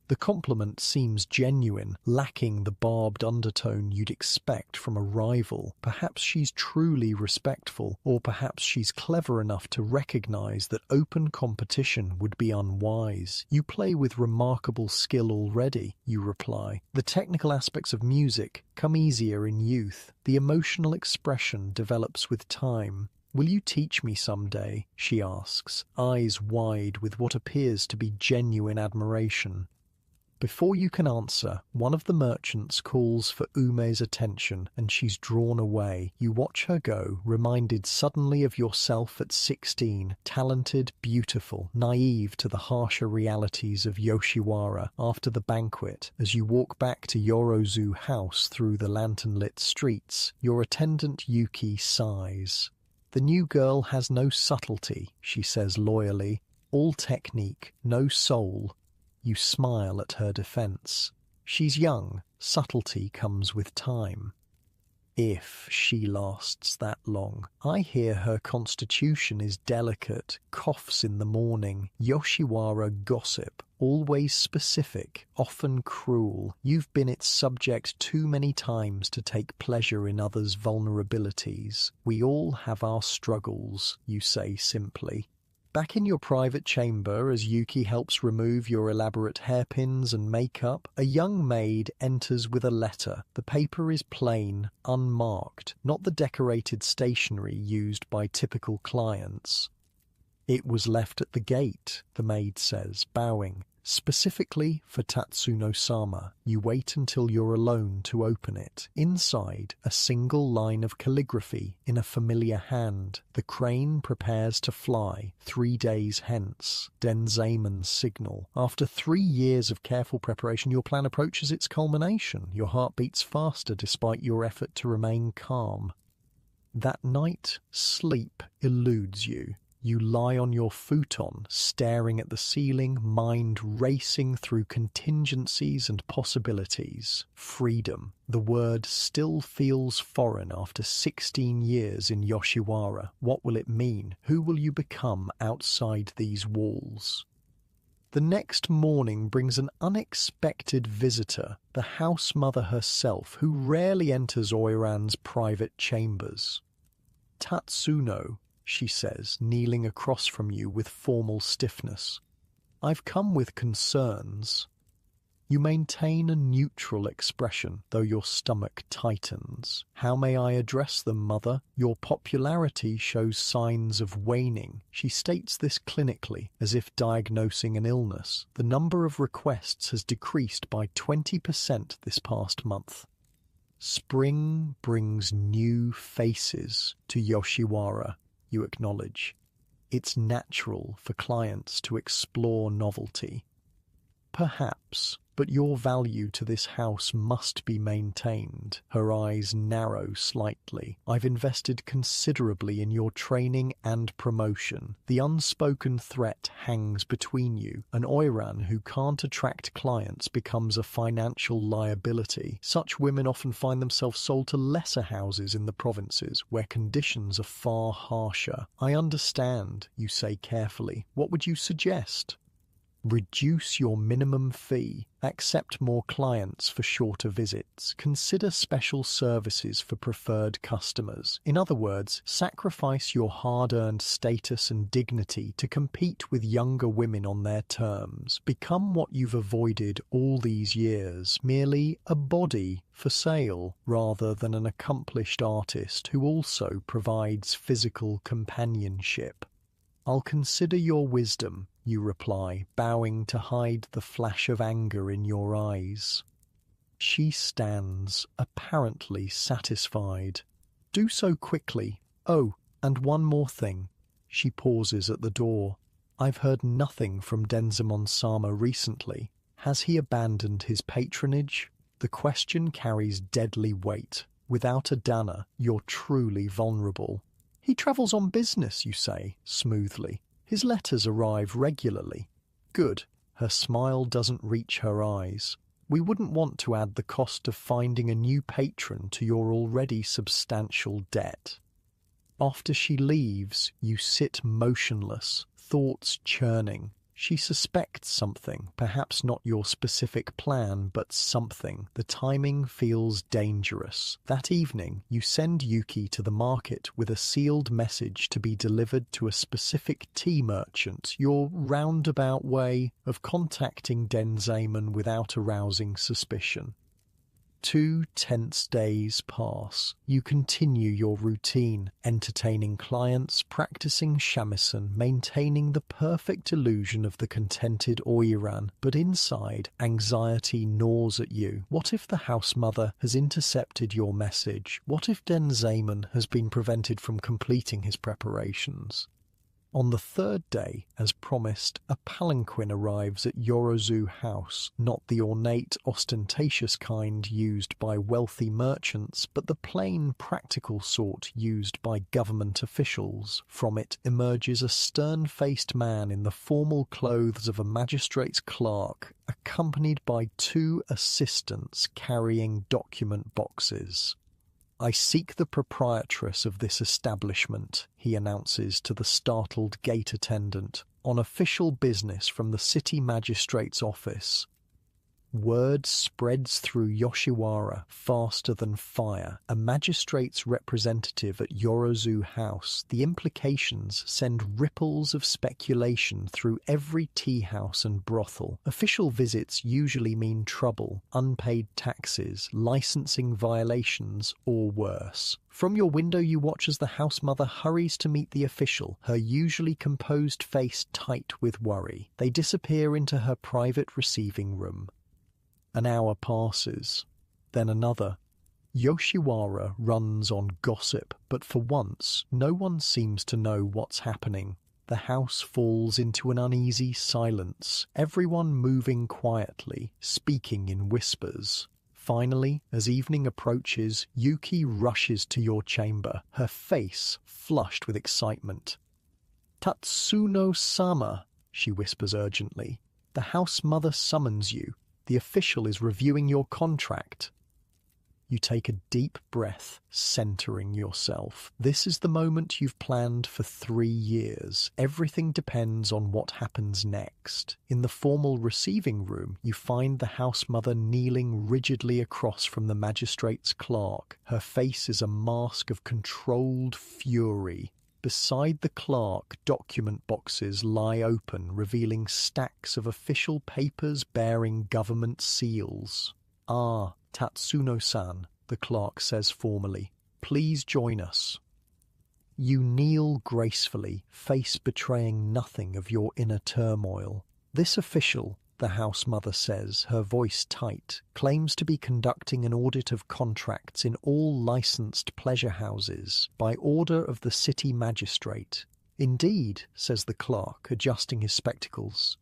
The compliment seems genuine, lacking the barbed undertone you'd expect from a rival. Perhaps she's truly respectful, or perhaps she's clever enough to recognize that open competition would be unwise. You play with remarkable skill already, you reply. The technical aspects of music come easier in youth. The emotional expression develops with time. Will you teach me someday? She asks, eyes wide with what appears to be genuine admiration. Before you can answer, one of the merchants calls for Ume's attention, and she's drawn away. You watch her go, reminded suddenly of yourself at 16, talented, beautiful, naive to the harsher realities of Yoshiwara. After the banquet, as you walk back to Yorozu House through the lantern-lit streets, your attendant Yuki sighs. The new girl has no subtlety, she says loyally. All technique, no soul. You smile at her defense. She's young. Subtlety comes with time. If she lasts that long. I hear her constitution is delicate, coughs in the morning. Yoshiwara gossip, always specific, often cruel. You've been its subject too many times to take pleasure in others' vulnerabilities. We all have our struggles, you say simply. Back in your private chamber, as Yuki helps remove your elaborate hairpins and makeup, a young maid enters with a letter. The paper is plain, unmarked, not the decorated stationery used by typical clients. It was left at the gate, the maid says, bowing. Specifically for Tatsuno-sama. You wait until you're alone to open it. Inside, a single line of calligraphy in a familiar hand. The crane prepares to fly 3 days hence. Denzaemon's signal. After 3 years of careful preparation, your plan approaches its culmination. Your heart beats faster despite your effort to remain calm. That night, sleep eludes you. You lie on your futon, staring at the ceiling, mind racing through contingencies and possibilities. Freedom. The word still feels foreign after 16 years in Yoshiwara. What will it mean? Who will you become outside these walls? The next morning brings an unexpected visitor, the house mother herself, who rarely enters Oiran's private chambers. "Tatsuno," she says, kneeling across from you with formal stiffness. "I've come with concerns." You maintain a neutral expression, though your stomach tightens. "How may I address them, mother? Your popularity shows signs of waning." She states this clinically, as if diagnosing an illness. The number of requests has decreased by 20% this past month. Spring brings new faces to Yoshiwara, you acknowledge. It's natural for clients to explore novelty. Perhaps, but your value to this house must be maintained. Her eyes narrow slightly. "I've invested considerably in your training and promotion. The unspoken threat hangs between you. An Oiran who can't attract clients becomes a financial liability. Such women often find themselves sold to lesser houses in the provinces, where conditions are far harsher." "I understand," you say carefully. "What would you suggest?" "Reduce your minimum fee. Accept more clients for shorter visits. Consider special services for preferred customers. In other words, sacrifice your hard-earned status and dignity to compete with younger women on their terms. Become what you've avoided all these years, merely a body for sale, rather than an accomplished artist who also provides physical companionship." "I'll consider your wisdom," you reply, bowing to hide the flash of anger in your eyes. She stands, apparently satisfied. "Do so quickly. Oh, and one more thing." She pauses at the door. "I've heard nothing from Denzemon-sama recently. Has he abandoned his patronage?" The question carries deadly weight. Without a dana, you're truly vulnerable. "He travels on business," you say, smoothly. "His letters arrive regularly." "Good." Her smile doesn't reach her eyes. "We wouldn't want to add the cost of finding a new patron to your already substantial debt." After she leaves, you sit motionless, thoughts churning. She suspects something, perhaps not your specific plan, but something. The timing feels dangerous. That evening, you send Yuki to the market with a sealed message to be delivered to a specific tea merchant, your roundabout way of contacting Denzaemon without arousing suspicion. 2 tense days pass. You continue your routine, entertaining clients, practicing shamisen, maintaining the perfect illusion of the contented Oiran, but inside, anxiety gnaws at you. What if the house mother has intercepted your message? What if Denzaemon has been prevented from completing his preparations? On the 3rd day, as promised, a palanquin arrives at Yorozu House, not the ornate, ostentatious kind used by wealthy merchants, but the plain, practical sort used by government officials. From it emerges a stern-faced man in the formal clothes of a magistrate's clerk, accompanied by 2 assistants carrying document boxes. "I seek the proprietress of this establishment," he announces to the startled gate attendant, "on official business from the city magistrate's office." Word spreads through Yoshiwara faster than fire. A magistrate's representative at Yorozu House. The implications send ripples of speculation through every tea house and brothel. Official visits usually mean trouble, unpaid taxes, licensing violations, or worse. From your window you watch as the house mother hurries to meet the official, her usually composed face tight with worry. They disappear into her private receiving room. An hour passes, then another. Yoshiwara runs on gossip, but for once, no one seems to know what's happening. The house falls into an uneasy silence, everyone moving quietly, speaking in whispers. Finally, as evening approaches, Yuki rushes to your chamber, her face flushed with excitement. Tatsuno-sama, she whispers urgently. The house mother summons you. The official is reviewing your contract. You take a deep breath, centering yourself. This is the moment you've planned for 3 years. Everything depends on what happens next. In the formal receiving room, you find the house mother kneeling rigidly across from the magistrate's clerk. Her face is a mask of controlled fury. Beside the clerk, document boxes lie open, revealing stacks of official papers bearing government seals. Ah, Tatsuno-san, the clerk says formally, please join us. You kneel gracefully, face betraying nothing of your inner turmoil. This official, the house mother says, her voice tight, claims to be conducting an audit of contracts in all licensed pleasure houses by order of the city magistrate. Indeed, says the clerk, adjusting his spectacles.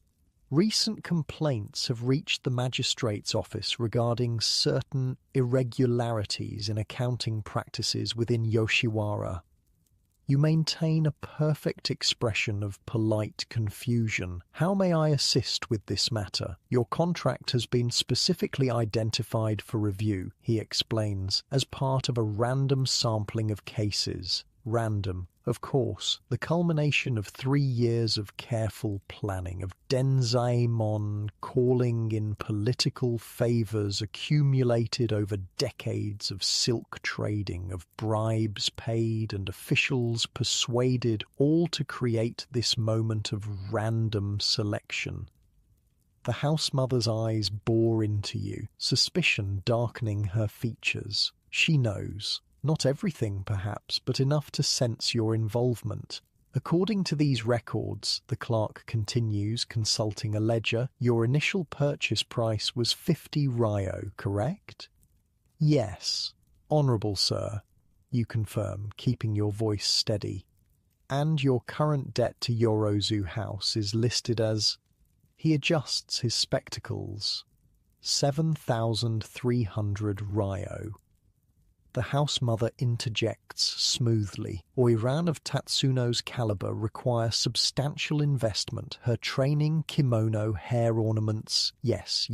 Recent complaints have reached the magistrate's office regarding certain irregularities in accounting practices within Yoshiwara. You maintain a perfect expression of polite confusion. How may I assist with this matter? Your contract has been specifically identified for review, he explains, as part of a random sampling of cases. Random, of course, the culmination of 3 years of careful planning, of Denzaemon calling in political favours accumulated over decades of silk trading, of bribes paid and officials persuaded, all to create this moment of random selection. The house mother's eyes bore into you, suspicion darkening her features. She knows. Not everything, perhaps, but enough to sense your involvement. According to these records, the clerk continues, consulting a ledger, your initial purchase price was 50 ryo, correct? Yes. Honourable sir, you confirm, keeping your voice steady. And your current debt to Yorozu House is listed as... He adjusts his spectacles. 7,300 ryo. The house mother interjects smoothly. Oiran of Tatsuno's caliber require substantial investment. Her training, kimono, hair ornaments... Yes,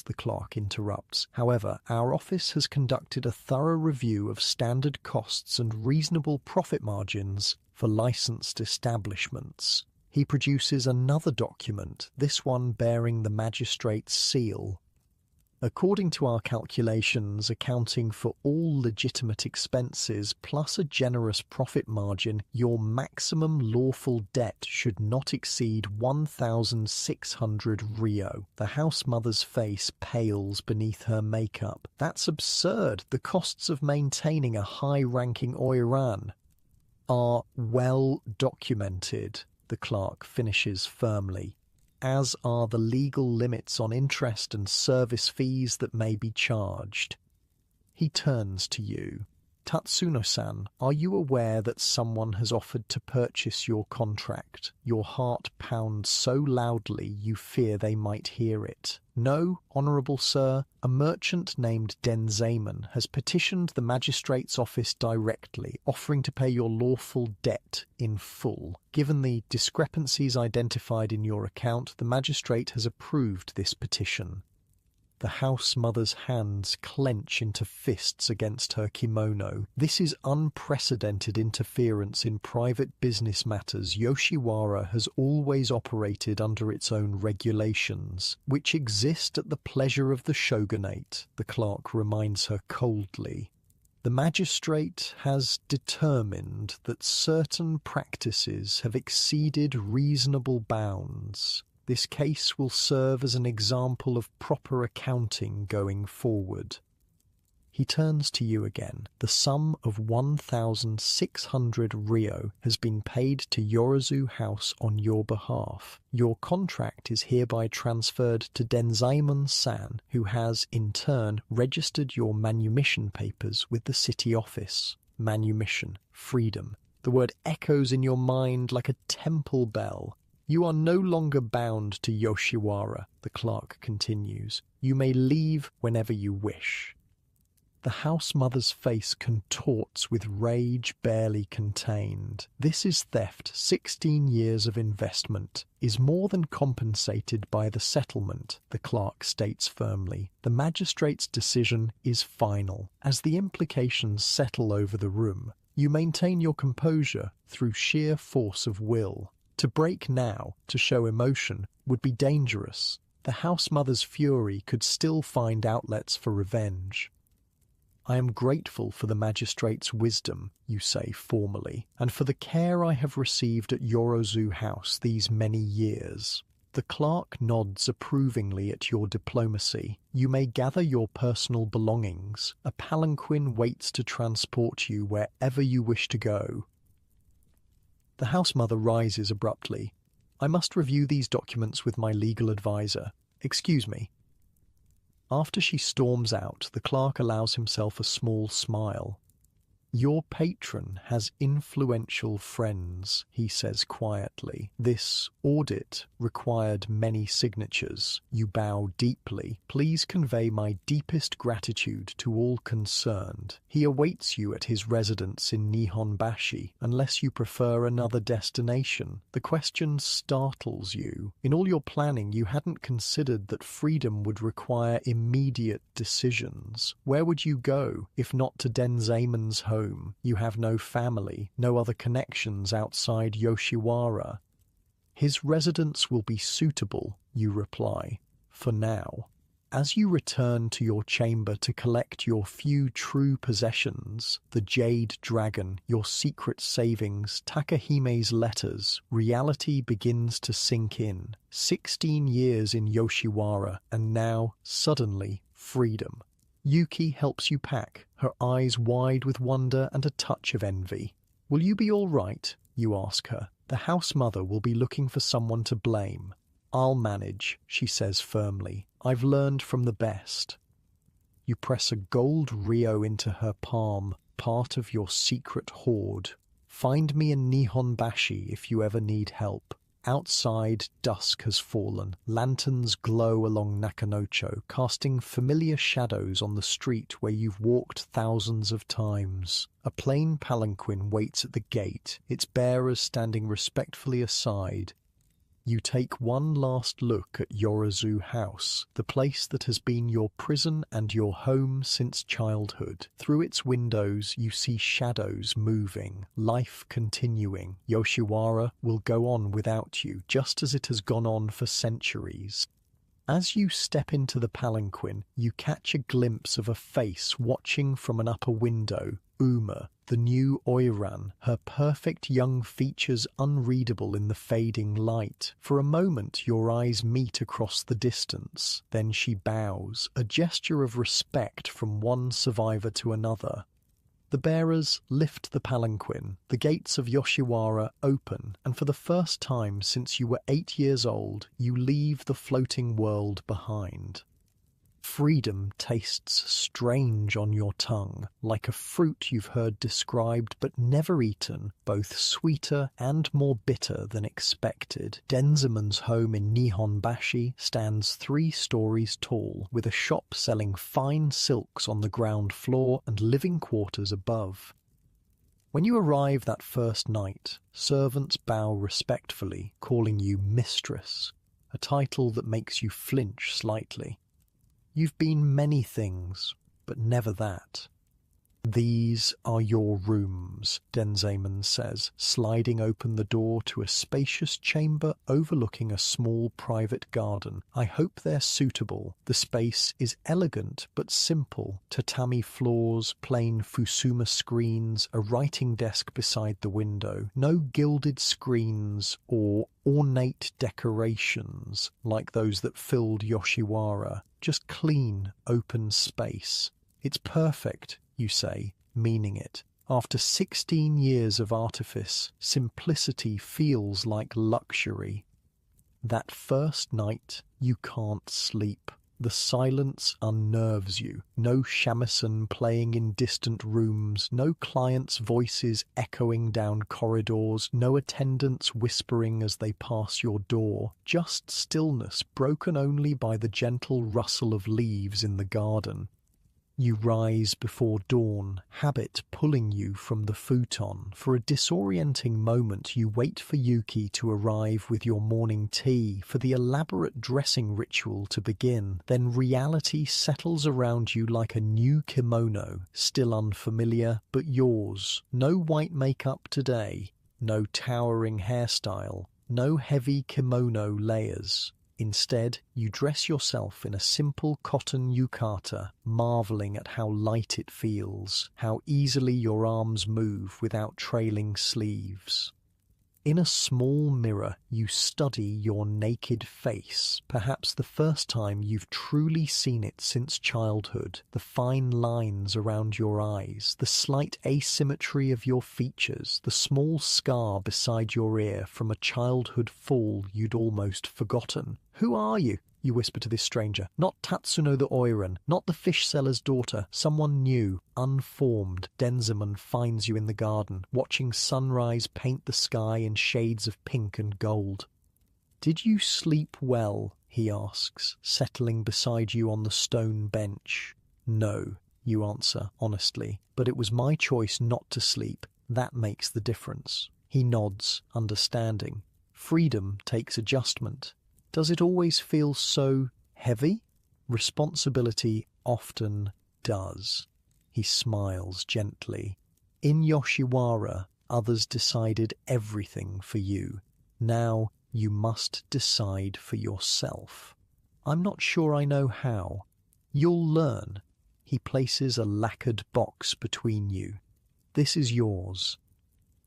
the clerk interrupts. However, our office has conducted a thorough review of standard costs and reasonable profit margins for licensed establishments. He produces another document, this one bearing the magistrate's seal. According to our calculations, accounting for all legitimate expenses plus a generous profit margin, your maximum lawful debt should not exceed 1,600 ryo. The house mother's face pales beneath her makeup. That's absurd. The costs of maintaining a high-ranking Oiran are well documented, the clerk finishes firmly, as are the legal limits on interest and service fees that may be charged. He turns to you. Tatsuno-san, are you aware that someone has offered to purchase your contract? Your heart pounds so loudly you fear they might hear it. No, honourable sir, a merchant named Denzaemon has petitioned the magistrate's office directly, offering to pay your lawful debt in full. Given the discrepancies identified in your account, the magistrate has approved this petition. The house mother's hands clench into fists against her kimono. This is unprecedented interference in private business matters. Yoshiwara has always operated under its own regulations, which exist at the pleasure of the shogunate, the clerk reminds her coldly. The magistrate has determined that certain practices have exceeded reasonable bounds. This case will serve as an example of proper accounting going forward. He turns to you again. The sum of 1,600 ryo has been paid to Yorozu House on your behalf. Your contract is hereby transferred to Denzaemon-san, who has, in turn, registered your manumission papers with the city office. Manumission, freedom. The word echoes in your mind like a temple bell. You are no longer bound to Yoshiwara, the clerk continues. You may leave whenever you wish. The house mother's face contorts with rage barely contained. This is theft. 16 years of investment is more than compensated by the settlement, the clerk states firmly. The magistrate's decision is final. As the implications settle over the room, you maintain your composure through sheer force of will. To break now, to show emotion, would be dangerous. The house mother's fury could still find outlets for revenge. I am grateful for the magistrate's wisdom, you say formally, and for the care I have received at Yorozu House these many years. The clerk nods approvingly at your diplomacy. You may gather your personal belongings. A palanquin waits to transport you wherever you wish to go. The house mother rises abruptly. I must review these documents with my legal advisor. Excuse me. After she storms out, the clerk allows himself a small smile. Your patron has influential friends, he says quietly. This audit required many signatures. You bow deeply. Please convey my deepest gratitude to all concerned. He awaits you at his residence in Nihonbashi, unless you prefer another destination. The question startles you. In all your planning, you hadn't considered that freedom would require immediate decisions. Where would you go, if not to Denzaemon's home? You have no family, no other connections outside Yoshiwara. His residence will be suitable, you reply, for now. As you return to your chamber to collect your few true possessions, the jade dragon, your secret savings, Takahime's letters, reality begins to sink in. 16 years in Yoshiwara, and now, suddenly, freedom. Yuki helps you pack, her eyes wide with wonder and a touch of envy. Will you be all right? You ask her. The house mother will be looking for someone to blame. I'll manage, she says firmly. I've learned from the best. You press a gold ryo into her palm, part of your secret hoard. Find me in Nihonbashi if you ever need help. Outside, dusk has fallen. Lanterns glow along Nakanocho, casting familiar shadows on the street where you've walked thousands of times. A plain palanquin waits at the gate, its bearers standing respectfully aside. You take one last look at Yorozu House, the place that has been your prison and your home since childhood. Through its windows you see shadows moving, life continuing. Yoshiwara will go on without you, just as it has gone on for centuries. As you step into the palanquin, you catch a glimpse of a face watching from an upper window. Uma, the new Oiran, her perfect young features unreadable in the fading light. For a moment your eyes meet across the distance. Then she bows, a gesture of respect from one survivor to another. The bearers lift the palanquin. The gates of Yoshiwara open, and for the first time since you were 8 years old, you leave the floating world behind. Freedom tastes strange on your tongue, like a fruit you've heard described but never eaten, both sweeter and more bitter than expected. Denzaemon's home in Nihonbashi stands 3 stories tall, with a shop selling fine silks on the ground floor and living quarters above. When you arrive that first night, servants bow respectfully, calling you mistress, a title that makes you flinch slightly. You've been many things, but never that. These are your rooms, Denzaemon says, sliding open the door to a spacious chamber overlooking a small private garden. I hope they're suitable. The space is elegant but simple. Tatami floors, plain Fusuma screens, a writing desk beside the window. No gilded screens or ornate decorations like those that filled Yoshiwara. Just clean, open space. It's perfect, you say, meaning it. After 16 years of artifice, simplicity feels like luxury. That first night, you can't sleep. The silence unnerves you. No shamisen playing in distant rooms, no clients' voices echoing down corridors, no attendants whispering as they pass your door. Just stillness broken only by the gentle rustle of leaves in the garden. You rise before dawn, habit pulling you from the futon. For a disorienting moment, you wait for Yuki to arrive with your morning tea, for the elaborate dressing ritual to begin. Then reality settles around you like a new kimono, still unfamiliar, but yours. No white makeup today, no towering hairstyle, no heavy kimono layers. Instead, you dress yourself in a simple cotton yukata, marveling at how light it feels, how easily your arms move without trailing sleeves. In a small mirror, you study your naked face, perhaps the first time you've truly seen it since childhood. The fine lines around your eyes, the slight asymmetry of your features, the small scar beside your ear from a childhood fall you'd almost forgotten. "Who are you?" you whisper to this stranger. Not Tatsuno the Oiran, not the fish seller's daughter, someone new, unformed. Denziman finds you in the garden, watching sunrise paint the sky in shades of pink and gold. "Did you sleep well?" he asks, settling beside you on the stone bench. "No," you answer honestly, "but it was my choice not to sleep. That makes the difference." He nods, understanding. Freedom takes adjustment. Does it always feel so heavy? Responsibility often does. He smiles gently. In Yoshiwara, others decided everything for you. Now you must decide for yourself. "I'm not sure I know how." "You'll learn." He places a lacquered box between you. "This is yours."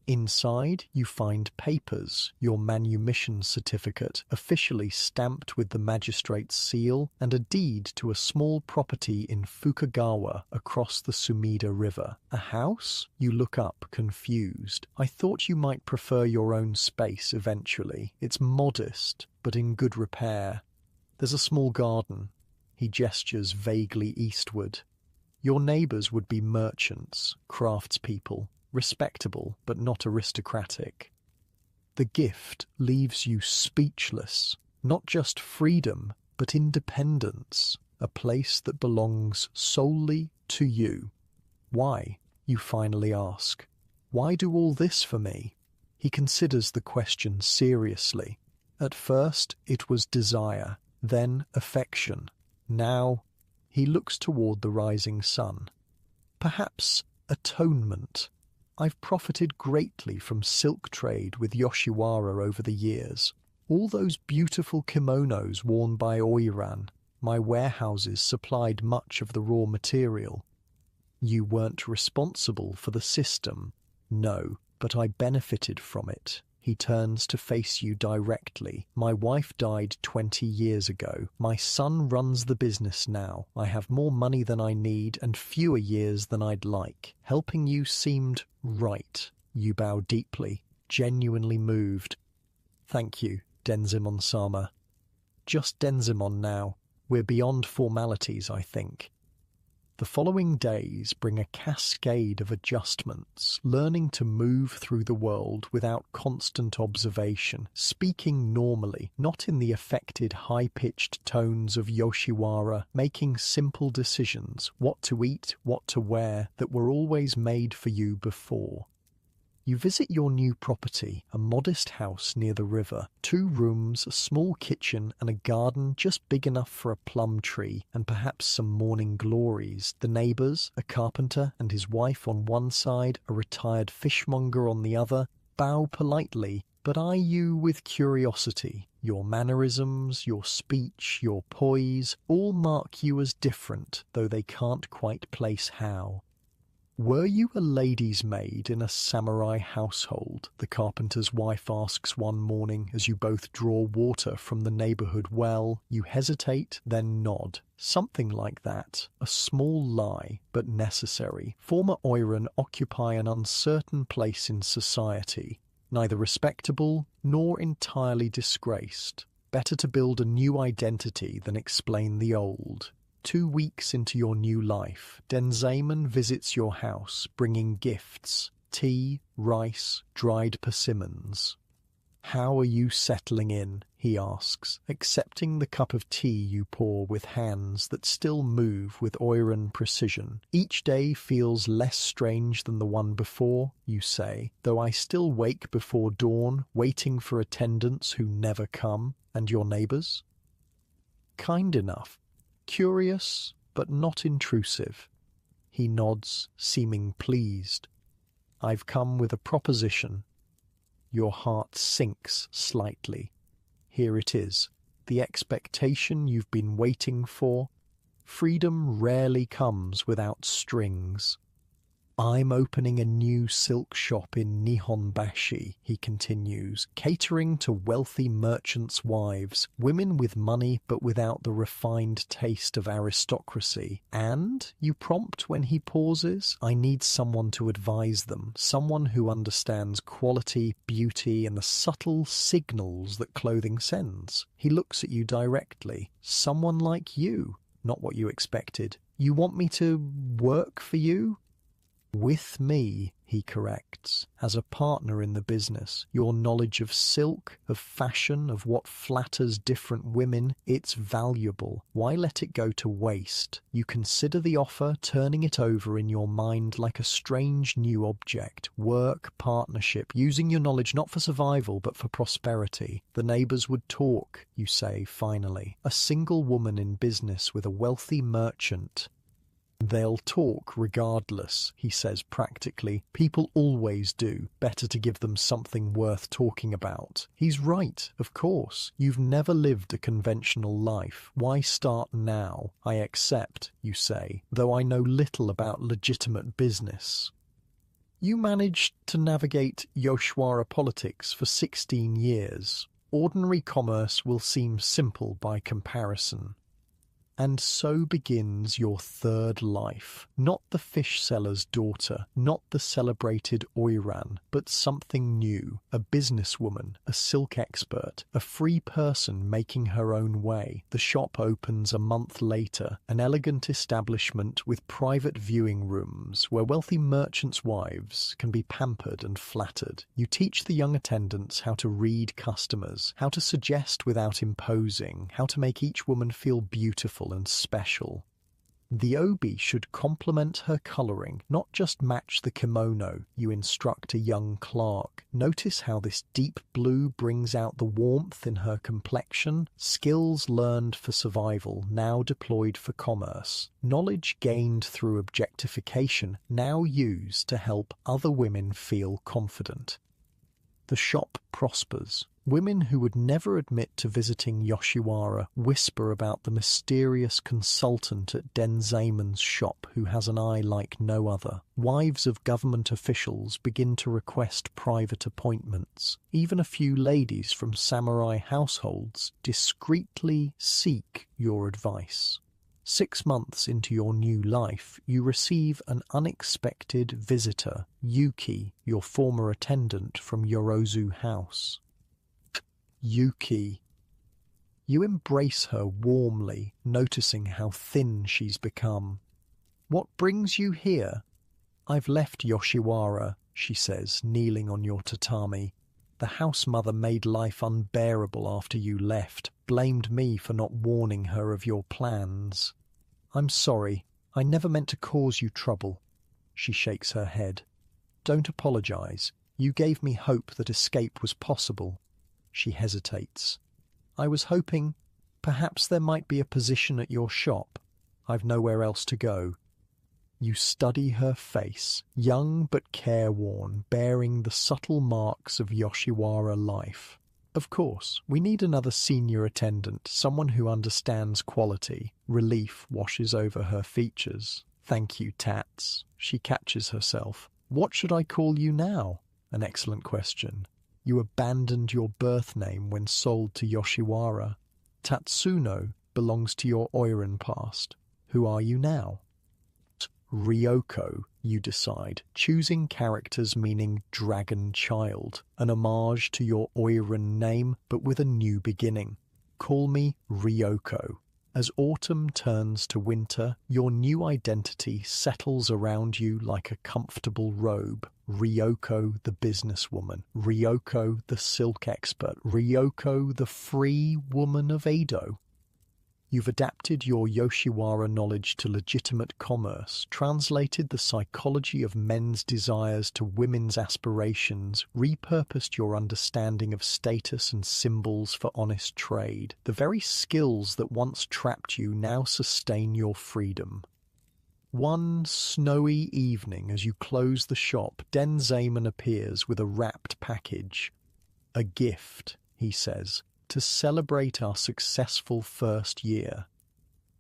Inside, you find papers, your manumission certificate, officially stamped with the magistrate's seal, and a deed to a small property in Fukagawa across the Sumida River. "A house?" You look up, confused. "I thought you might prefer your own space eventually. It's modest, but in good repair. There's a small garden." He gestures vaguely eastward. "Your neighbours would be merchants, craftspeople. Respectable, but not aristocratic." The gift leaves you speechless. Not just freedom, but independence. A place that belongs solely to you. "Why?" you finally ask. "Why do all this for me?" He considers the question seriously. At first it was desire, then affection. Now he looks toward the rising sun. "Perhaps atonement. I've profited greatly from silk trade with Yoshiwara over the years. All those beautiful kimonos worn by Oiran. My warehouses supplied much of the raw material." "You weren't responsible for the system." "No, but I benefited from it." He turns to face you directly. "My wife died 20 years ago. My son runs the business now. I have more money than I need and fewer years than I'd like. Helping you seemed right." You bow deeply, genuinely moved. "Thank you, Denzimon-sama." "Just Denzimon now. We're beyond formalities, I think." The following days bring a cascade of adjustments, learning to move through the world without constant observation, speaking normally, not in the affected high-pitched tones of Yoshiwara, making simple decisions, what to eat, what to wear, that were always made for you before. You visit your new property, a modest house near the river. 2 rooms, a small kitchen, and a garden just big enough for a plum tree, and perhaps some morning glories. The neighbours, a carpenter and his wife on one side, a retired fishmonger on the other, bow politely, but eye you with curiosity. Your mannerisms, your speech, your poise, all mark you as different, though they can't quite place how. "Were you a lady's maid in a samurai household?" the carpenter's wife asks one morning as you both draw water from the neighbourhood well. You hesitate, then nod. "Something like that. A small lie, but necessary. Former Oiran occupy an uncertain place in society, neither respectable nor entirely disgraced. Better to build a new identity than explain the old." 2 weeks into your new life, Denzaemon visits your house, bringing gifts, tea, rice, dried persimmons. How are you settling in? He asks, accepting the cup of tea you pour with hands that still move with Oiran precision. Each day feels less strange than the one before, you say, though I still wake before dawn, waiting for attendants who never come, and your neighbours? Kind enough, curious, but not intrusive. He nods, seeming pleased. I've come with a proposition. Your heart sinks slightly. Here it is, the expectation you've been waiting for. Freedom rarely comes without strings. I'm opening a new silk shop in Nihonbashi, he continues, catering to wealthy merchants' wives, women with money but without the refined taste of aristocracy. And, you prompt when he pauses, I need someone to advise them, someone who understands quality, beauty, and the subtle signals that clothing sends. He looks at you directly. Someone like you, not what you expected. You want me to work for you? With me, he corrects, as a partner in the business. Your knowledge of silk, of fashion, of what flatters different women, it's valuable. Why let it go to waste? You consider the offer, turning it over in your mind like a strange new object. Work, partnership, using your knowledge not for survival but for prosperity. The neighbours would talk, you say finally. A single woman in business with a wealthy merchant. They'll talk regardless, he says practically. People always do. Better to give them something worth talking about. He's right, of course. You've never lived a conventional life. Why start now? I accept, you say, though I know little about legitimate business. You managed to navigate Yoshiwara politics for 16 years. Ordinary commerce will seem simple by comparison. And so begins your third life, not the fish seller's daughter, not the celebrated Oiran, but something new, a businesswoman, a silk expert, a free person making her own way. The shop opens a month later, an elegant establishment with private viewing rooms where wealthy merchants' wives can be pampered and flattered. You teach the young attendants how to read customers, how to suggest without imposing, how to make each woman feel beautiful and special. The obi should complement her colouring, not just match the kimono, you instruct a young clerk. Notice how this deep blue brings out the warmth in her complexion. Skills learned for survival, now deployed for commerce. Knowledge gained through objectification, now used to help other women feel confident. The shop prospers. Women who would never admit to visiting Yoshiwara whisper about the mysterious consultant at Denzaemon's shop who has an eye like no other. Wives of government officials begin to request private appointments. Even a few ladies from samurai households discreetly seek your advice. 6 months into your new life, you receive an unexpected visitor, Yuki, your former attendant from Yorozu House. Yuki. You embrace her warmly, noticing how thin she's become. What brings you here? I've left Yoshiwara, she says, kneeling on your tatami. The house mother made life unbearable after you left, blamed me for not warning her of your plans. I'm sorry, I never meant to cause you trouble. She shakes her head. Don't apologize. You gave me hope that escape was possible. She hesitates. I was hoping perhaps there might be a position at your shop. I've nowhere else to go. You study her face, young but careworn, bearing the subtle marks of Yoshiwara life. Of course, we need another senior attendant, someone who understands quality. Relief washes over her features. Thank you, Tats. She catches herself. What should I call you now? An excellent question. You abandoned your birth name when sold to Yoshiwara. Tatsuno belongs to your Oiran past. Who are you now? Ryoko, you decide, choosing characters meaning dragon child, an homage to your Oiran name, but with a new beginning. Call me Ryoko. As autumn turns to winter, your new identity settles around you like a comfortable robe. Ryoko the businesswoman, Ryoko the silk expert, Ryoko the free woman of Edo. You've adapted your Yoshiwara knowledge to legitimate commerce, translated the psychology of men's desires to women's aspirations, repurposed your understanding of status and symbols for honest trade. The very skills that once trapped you now sustain your freedom. One snowy evening, as you close the shop, Denzaman appears with a wrapped package. "A gift," he says, "to celebrate our successful first year."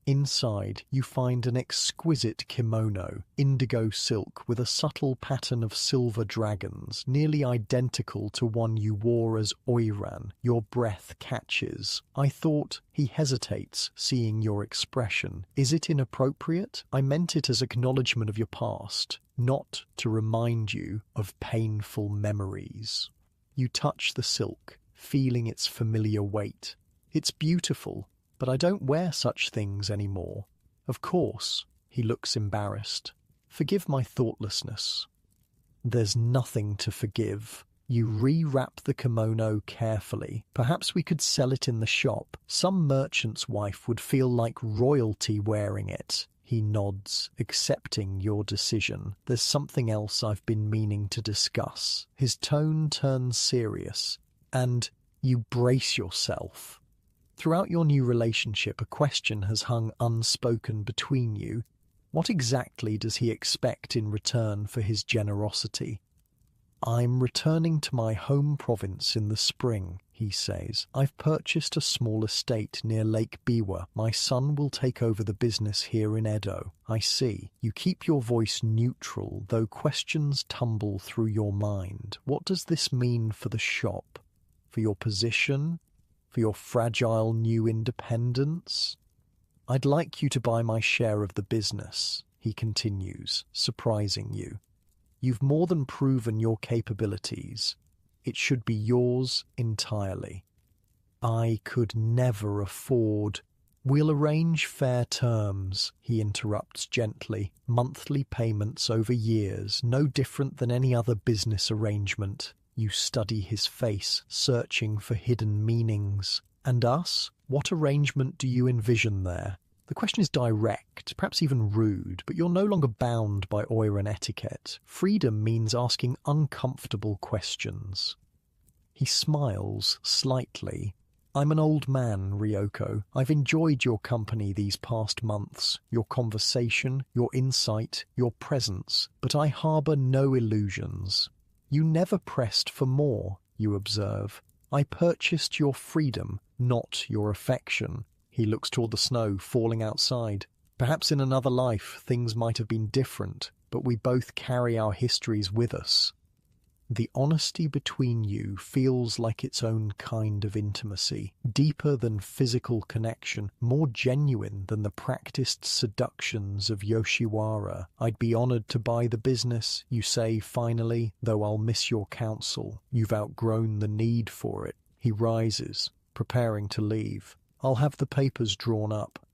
Inside, you find an exquisite kimono, indigo silk with a subtle pattern of silver dragons, nearly identical to one you wore as Oiran. Your breath catches. "I thought," he hesitates, seeing your expression. "Is it inappropriate? I meant it as acknowledgement of your past, not to remind you of painful memories." You touch the silk, feeling its familiar weight. "It's beautiful, but I don't wear such things anymore." "Of course," he looks embarrassed. "Forgive my thoughtlessness." There's nothing to forgive. You rewrap the kimono carefully. "Perhaps we could sell it in the shop. Some merchant's wife would feel like royalty wearing it." He nods, accepting your decision. "There's something else I've been meaning to discuss." His tone turns serious, and you brace yourself. Throughout your new relationship, a question has hung unspoken between you. What exactly does he expect in return for his generosity? "I'm returning to my home province in the spring," he says. "I've purchased a small estate near Lake Biwa. My son will take over the business here in Edo." "I see." You keep your voice neutral, though questions tumble through your mind. What does this mean for the shop? For your position? For your fragile new independence? "I'd like you to buy my share of the business," he continues, surprising you. "You've more than proven your capabilities. It should be yours entirely." "I could never afford—" "We'll arrange fair terms," he interrupts gently. "Monthly payments over years, no different than any other business arrangement." You study his face, searching for hidden meanings. "And us? What arrangement do you envision there?" The question is direct, perhaps even rude, but you're no longer bound by Oiran etiquette. Freedom means asking uncomfortable questions. He smiles slightly. "I'm an old man, Ryoko. I've enjoyed your company these past months, your conversation, your insight, your presence, but I harbour no illusions." "You never pressed for more," you observe. "I purchased your freedom, not your affection." He looks toward the snow falling outside. "Perhaps in another life things might have been different, but we both carry our histories with us." The honesty between you feels like its own kind of intimacy, deeper than physical connection, more genuine than the practiced seductions of Yoshiwara. "I'd be honored to buy the business," you say finally, "though I'll miss your counsel. You've outgrown the need for it." He rises, preparing to leave. "I'll have the papers drawn up."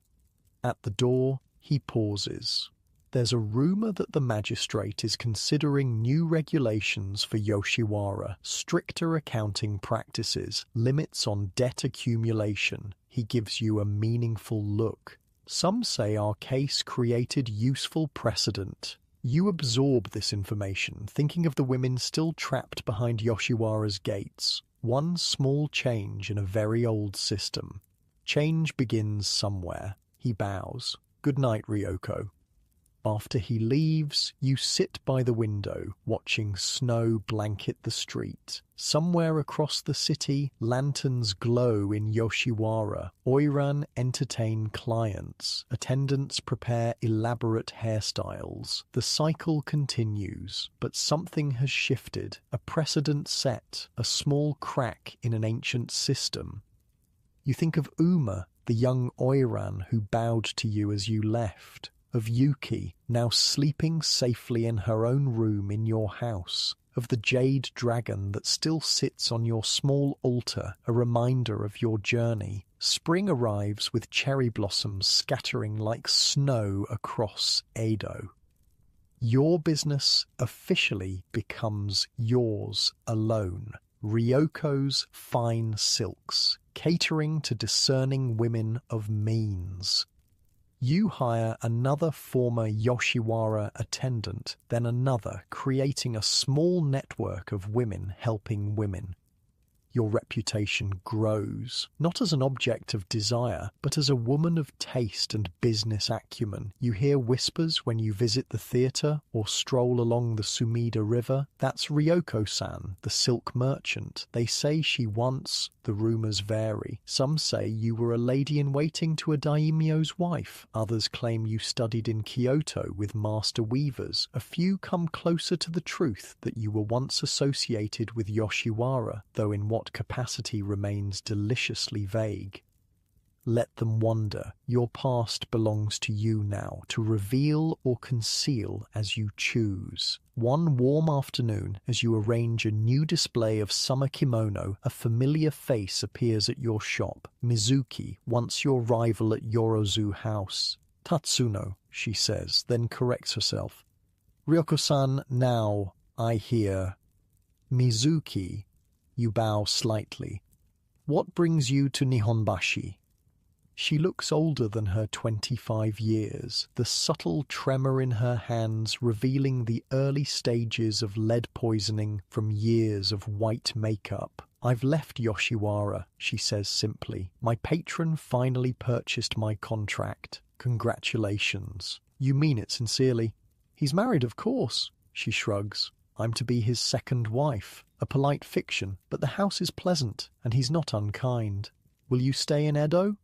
At the door, he pauses. There's a rumor that the magistrate is considering new regulations for Yoshiwara, stricter accounting practices, limits on debt accumulation. He gives you a meaningful look. "Some say our case created useful precedent." You absorb this information, thinking of the women still trapped behind Yoshiwara's gates. One small change in a very old system. Change begins somewhere. He bows. "Good night, Ryoko." After he leaves, you sit by the window, watching snow blanket the street. Somewhere across the city, lanterns glow in Yoshiwara. Oiran entertain clients. Attendants prepare elaborate hairstyles. The cycle continues, but something has shifted. A precedent set, a small crack in an ancient system. You think of Uma, the young Oiran who bowed to you as you left. Of Yuki, now sleeping safely in her own room in your house. Of the jade dragon that still sits on your small altar, a reminder of your journey. Spring arrives with cherry blossoms scattering like snow across Edo. Your business officially becomes yours alone. Ryoko's Fine Silks, catering to discerning women of means. You hire another former Yoshiwara attendant, then another, creating a small network of women helping women. Your reputation grows, not as an object of desire, but as a woman of taste and business acumen. You hear whispers when you visit the theatre or stroll along the Sumida River. That's Ryoko-san, the silk merchant. They say she once, the rumours vary. Some say you were a lady-in-waiting to a daimyo's wife. Others claim you studied in Kyoto with master weavers. A few come closer to the truth that you were once associated with Yoshiwara, though in what capacity remains deliciously vague. Let them wonder. Your past belongs to you now, to reveal or conceal as you choose. One warm afternoon, as you arrange a new display of summer kimono, a familiar face appears at your shop. Mizuki, once your rival at Yorozu House. Tatsuno, she says, then corrects herself. Ryoko-san, now, I hear. Mizuki, you bow slightly. What brings you to Nihonbashi? She looks older than her 25 years, the subtle tremor in her hands revealing the early stages of lead poisoning from years of white makeup. I've left Yoshiwara, she says simply. My patron finally purchased my contract. Congratulations. You mean it sincerely. He's married, of course, she shrugs. I'm to be his second wife. A polite fiction, but the house is pleasant, and he's not unkind. Will you stay in Edo?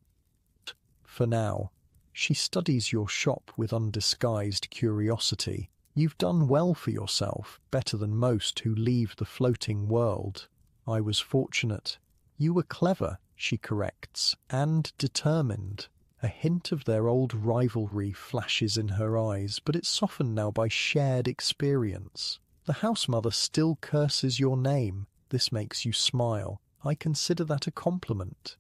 For now. She studies your shop with undisguised curiosity. You've done well for yourself, better than most who leave the floating world. I was fortunate. You were clever, she corrects, and determined. A hint of their old rivalry flashes in her eyes, but it's softened now by shared experience. The housemother still curses your name. This makes you smile. I consider that a compliment.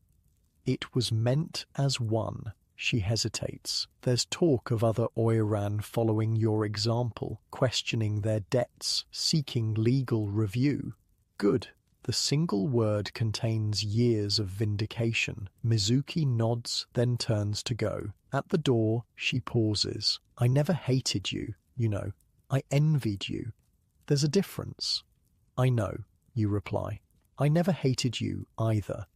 It was meant as one. She hesitates. There's talk of other Oiran following your example, questioning their debts, seeking legal review. Good. The single word contains years of vindication. Mizuki nods, then turns to go. At the door, she pauses. I never hated you, you know. I envied you. There's a difference. I know, you reply. I never hated you either.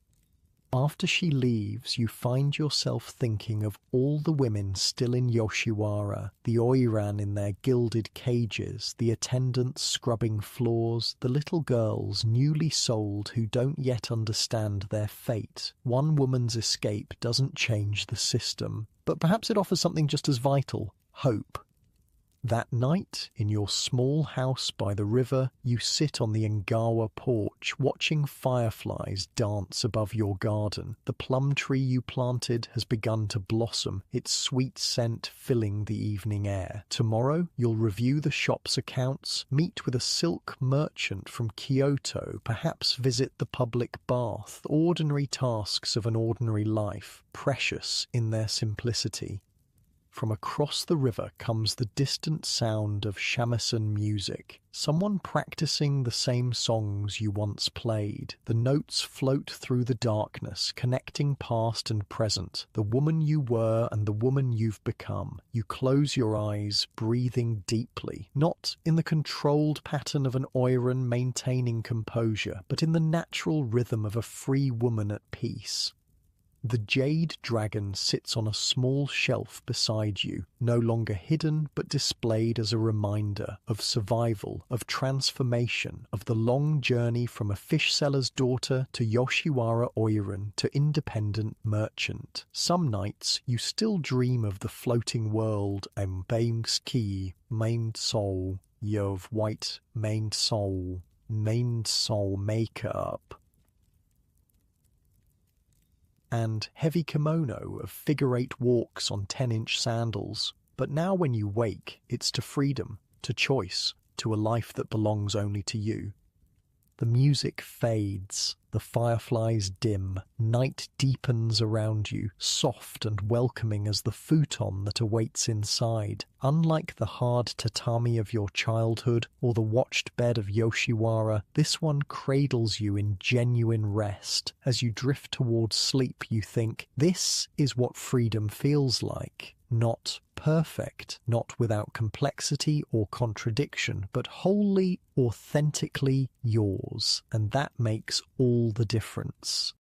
After she leaves, you find yourself thinking of all the women still in Yoshiwara, the Oiran in their gilded cages, the attendants scrubbing floors, the little girls newly sold who don't yet understand their fate. One woman's escape doesn't change the system, but perhaps it offers something just as vital, hope. That night, in your small house by the river, you sit on the Engawa porch, watching fireflies dance above your garden. The plum tree you planted has begun to blossom, its sweet scent filling the evening air. Tomorrow, you'll review the shop's accounts, meet with a silk merchant from Kyoto, perhaps visit the public bath, ordinary tasks of an ordinary life, precious in their simplicity. From across the river comes the distant sound of shamisen music, someone practicing the same songs you once played. The notes float through the darkness, connecting past and present, the woman you were and the woman you've become. You close your eyes, breathing deeply, not in the controlled pattern of an Oiran maintaining composure, but in the natural rhythm of a free woman at peace. The jade dragon sits on a small shelf beside you, no longer hidden but displayed as a reminder of survival, of transformation, of the long journey from a fish seller's daughter to Yoshiwara Oiran to independent merchant. Some nights you still dream of the floating world and Baimski, mained soul, Yov white, mained soul makeup. And heavy kimono of figure-8 walks on 10-inch sandals. But now when you wake, it's to freedom, to choice, to a life that belongs only to you. The music fades, the fireflies dim, night deepens around you, soft and welcoming as the futon that awaits inside. Unlike the hard tatami of your childhood or the watched bed of Yoshiwara, this one cradles you in genuine rest. As you drift towards sleep, you think, this is what freedom feels like. Not perfect, not without complexity or contradiction, but wholly, authentically yours. And that makes all the difference.